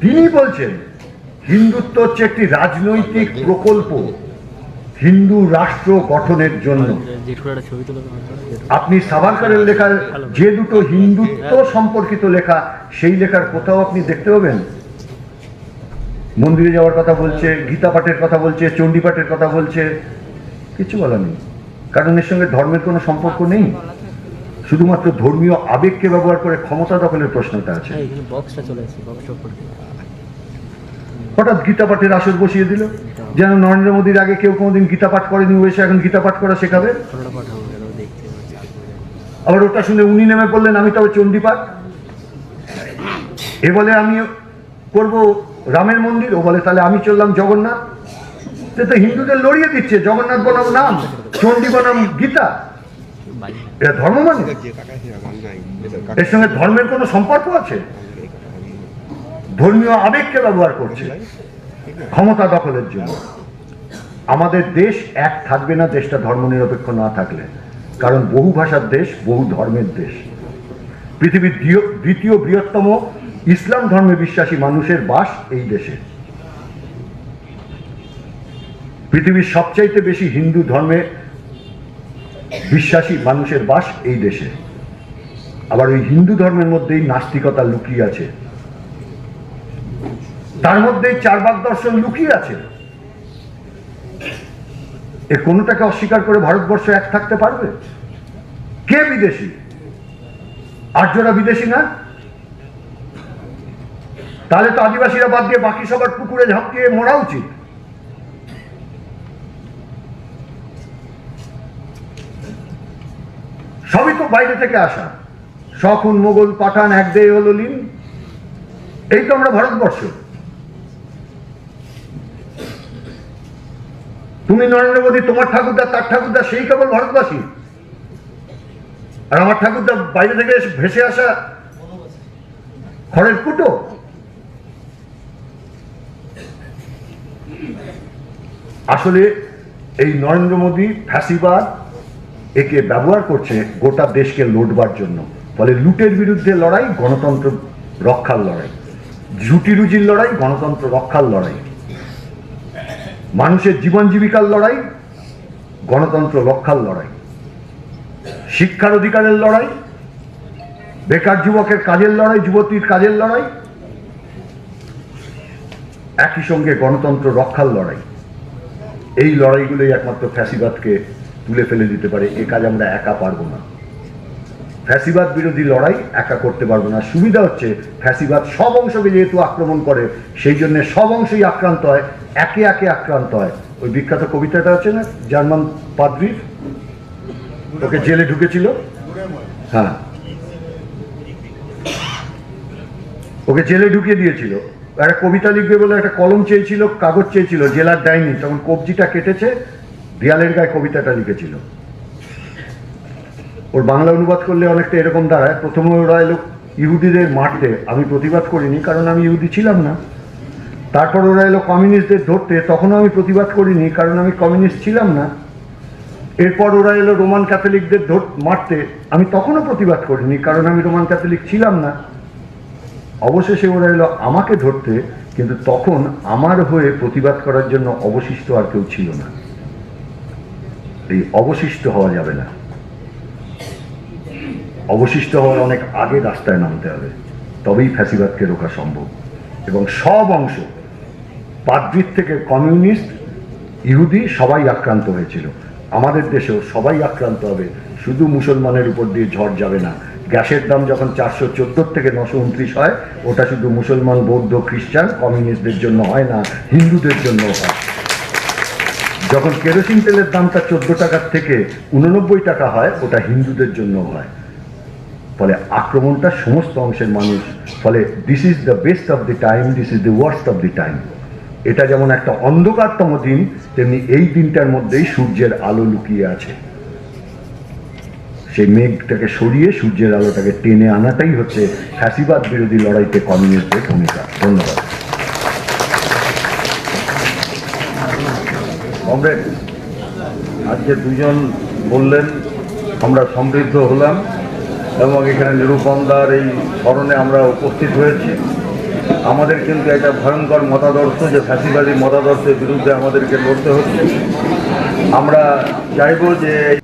তিনি বলছেন হিন্দুত্ব হচ্ছে একটি রাজনৈতিক প্রকল্প হিন্দু রাষ্ট্র গঠনের জন্য। আপনি সাভারকারের লেখার যে দুটো হিন্দুত্ব সম্পর্কিত লেখা, সেই লেখার কোথাও আপনি দেখতে পাবেন মন্দিরে যাওয়ার কথা বলছে, গীতা পাঠের কথা বলছে, চণ্ডী পাঠের কথা বলছে, কিছু বলা নেই। কারণ এর সঙ্গে ধর্মের কোনো সম্পর্ক নেই, শুধুমাত্র ধর্মীয় আবেগকে ব্যবহার করে ক্ষমতা দখলের প্রশ্নটা আছে। হঠাৎ গীতা পাঠের আসর বসিয়ে দিল, যেন নরেন্দ্র মোদীর আগে কেউ কোনোদিন গীতা পাঠ করেনি, ও এসে এখন গীতা পাঠ করা শেখাবে। আবার ওটা শুনে উনি নেমে পড়লেন আমি তবে চণ্ডী পাঠ। এ বলে আমি করব রামের মন্দির, ও বলে তাহলে আমি চললাম জগন্নাথ। তো হিন্দুদের লড়িয়ে দিচ্ছে, জগন্নাথ বনাম নাম, চণ্ডী বনাম গীতা। এটা ধর্ম মানে? এর সঙ্গে ধর্মের কোনো সম্পর্ক আছে? ধর্মীয় আবেগকে ব্যবহার করছে ক্ষমতা দখলের জন্য। আমাদের দেশ এক থাকবে না দেশটা ধর্ম নিরপেক্ষ না থাকলে, কারণ বহু ভাষার দেশ, বহু ধর্মের দেশ। পৃথিবীর দ্বিতীয় বৃহত্তম ইসলাম ধর্মে বিশ্বাসী মানুষের বাস এই দেশে। পৃথিবীর সবচাইতে বেশি হিন্দু ধর্মে বিশ্বাসী মানুষের বাস এই দেশে। আবার ওই হিন্দু ধর্মের মধ্যেই নাস্তিকতা লুকিয়ে আছে, তার মধ্যেই চারবাক দর্শন লুকিয়ে আছে। এ কোনোটাকে অস্বীকার করে ভারতবর্ষ এক থাকতে পারবে? কে বিদেশি? আর্যরা বিদেশি না? তাহলে তো আদিবাসীরা বাদ দিয়ে বাকি সবার পুকুরে ঝাঁপিয়ে মরা উচিত। সবই তো বাইরে থেকে আসা, শকুন, মোগল, পাঠান, এক দেয় হলো লীন। এই তো আমরা ভারতবর্ষ। তুমি নরেন্দ্র মোদী, তোমার ঠাকুরদা, তার ঠাকুরদা, সেই কেবল ভারতবাসী। আর আমার ঠাকুরদা বাইরে থেকে ভেসে আসা খড়ের কুটো। আসলে এই নরেন্দ্র মোদী ফ্যাসিবাদ একে ব্যবহার করছে গোটা দেশকে লুটবার জন্য। ফলে লুটের বিরুদ্ধে লড়াই গণতন্ত্র রক্ষার লড়াই, ঝুটি রুজির লড়াই গণতন্ত্র রক্ষার লড়াই, মানুষের জীবন জীবিকার লড়াই গণতন্ত্র রক্ষার লড়াই, শিক্ষার অধিকারের লড়াই, বেকার যুবকের কাজের লড়াই, যুবতীর কাজের লড়াই, একই সঙ্গে গণতন্ত্র রক্ষার লড়াই। এই লড়াইগুলোই একমাত্র ফ্যাসিবাদকে তুলে ফেলে দিতে পারে। এ কাজ আমরা একা পারবো না। ফ্যাসিবাদ বিরোধী লড়াই একা করতে পারবো না। সুবিধা হচ্ছে ফ্যাসিবাদ সব অংশকে যেহেতু আক্রমণ করে, সেই জন্য সব অংশই আক্রান্ত হয়, একে একে আক্রান্ত হয়। ওই বিখ্যাত কবিতাটা আছে না, জার্মান পাদ্রির, ওকে জেলে ঢুকেছিল, হ্যাঁ, ওকে জেলে ঢুকিয়ে দিয়েছিল। একটা কবিতা লিখবে বলে একটা কলম চেয়েছিল, কাগজ চেয়েছিল, জেলার দেয়নি, তখন কবজিটা কেটেছে, দেয়ালের গায়ে কবিতাটা লিখেছিল। ওর বাংলা অনুবাদ করলে অনেকটা এরকম দাঁড়ায়, প্রথমে ওরা এলো ইহুদিদের মারতে, আমি প্রতিবাদ করিনি কারণ আমি ইহুদি ছিলাম না। তারপর ওরা এলো কমিউনিস্টদের ধরতে, তখনও আমি প্রতিবাদ করিনি কারণ আমি কমিউনিস্ট ছিলাম না। এরপর ওরা এলো রোমান ক্যাথলিকদের মারতে। আমি তখনও প্রতিবাদ করিনি, কারণ আমি রোমান ক্যাথলিক ছিলাম না। অবশেষে ওরা এলো আমাকে ধরতে, কিন্তু তখন আমার হয়ে প্রতিবাদ করার জন্য অবশিষ্ট আর কেউ ছিল না। এই অবশিষ্ট হওয়া যাবে না। অবশিষ্ট হওয়ার অনেক আগে রাস্তায় নামতে হবে, তবেই ফ্যাসিবাদকে রোকা সম্ভব। এবং সব অংশ, পাদ্রীর থেকে কমিউনিস্ট, ইহুদি, সবাই আক্রান্ত হয়েছিল। আমাদের দেশেও সবাই আক্রান্ত হবে, শুধু মুসলমানের উপর দিয়ে ঝড় যাবে না। গ্যাসের দাম যখন 414 থেকে 929 হয়, ওটা শুধু মুসলমান, বৌদ্ধ, খ্রিস্টান, কমিউনিস্টদের জন্য হয় না, হিন্দুদের জন্য হয়। যখন কেরোসিন তেলের দামটা 14 টাকার থেকে 89 টাকা হয়, ওটা হিন্দুদের জন্য হয়। ফলে আক্রমণটা সমস্ত অংশের মানুষ। ফলে this is the best of the time, this is the worst of the time. এটা যেমন একটা অন্ধকারতম দিন, তেমনি এই দিনটার মধ্যেই সূর্যের আলো লুকিয়ে আছে। সেই মেঘটাকে সরিয়ে সূর্যের আলোটাকে টেনে আনাটাই হচ্ছে ফ্যাসিবাদ বিরোধী লড়াইতে কমিউনিস্টদের ভূমিকা। ধন্যবাদ। কমরেড, আজকে দুজন বললেন, আমরা সমৃদ্ধ হলাম এবং এখানে নিরুপমদার এই স্মরণে আমরা উপস্থিত হয়েছি। আমাদের কিন্তু একটা ভয়ঙ্কর মতাদর্শ, যে ফ্যাসিবাদী মতাদর্শের বিরুদ্ধে আমাদেরকে লড়তে হচ্ছে। আমরা চাইব যে এই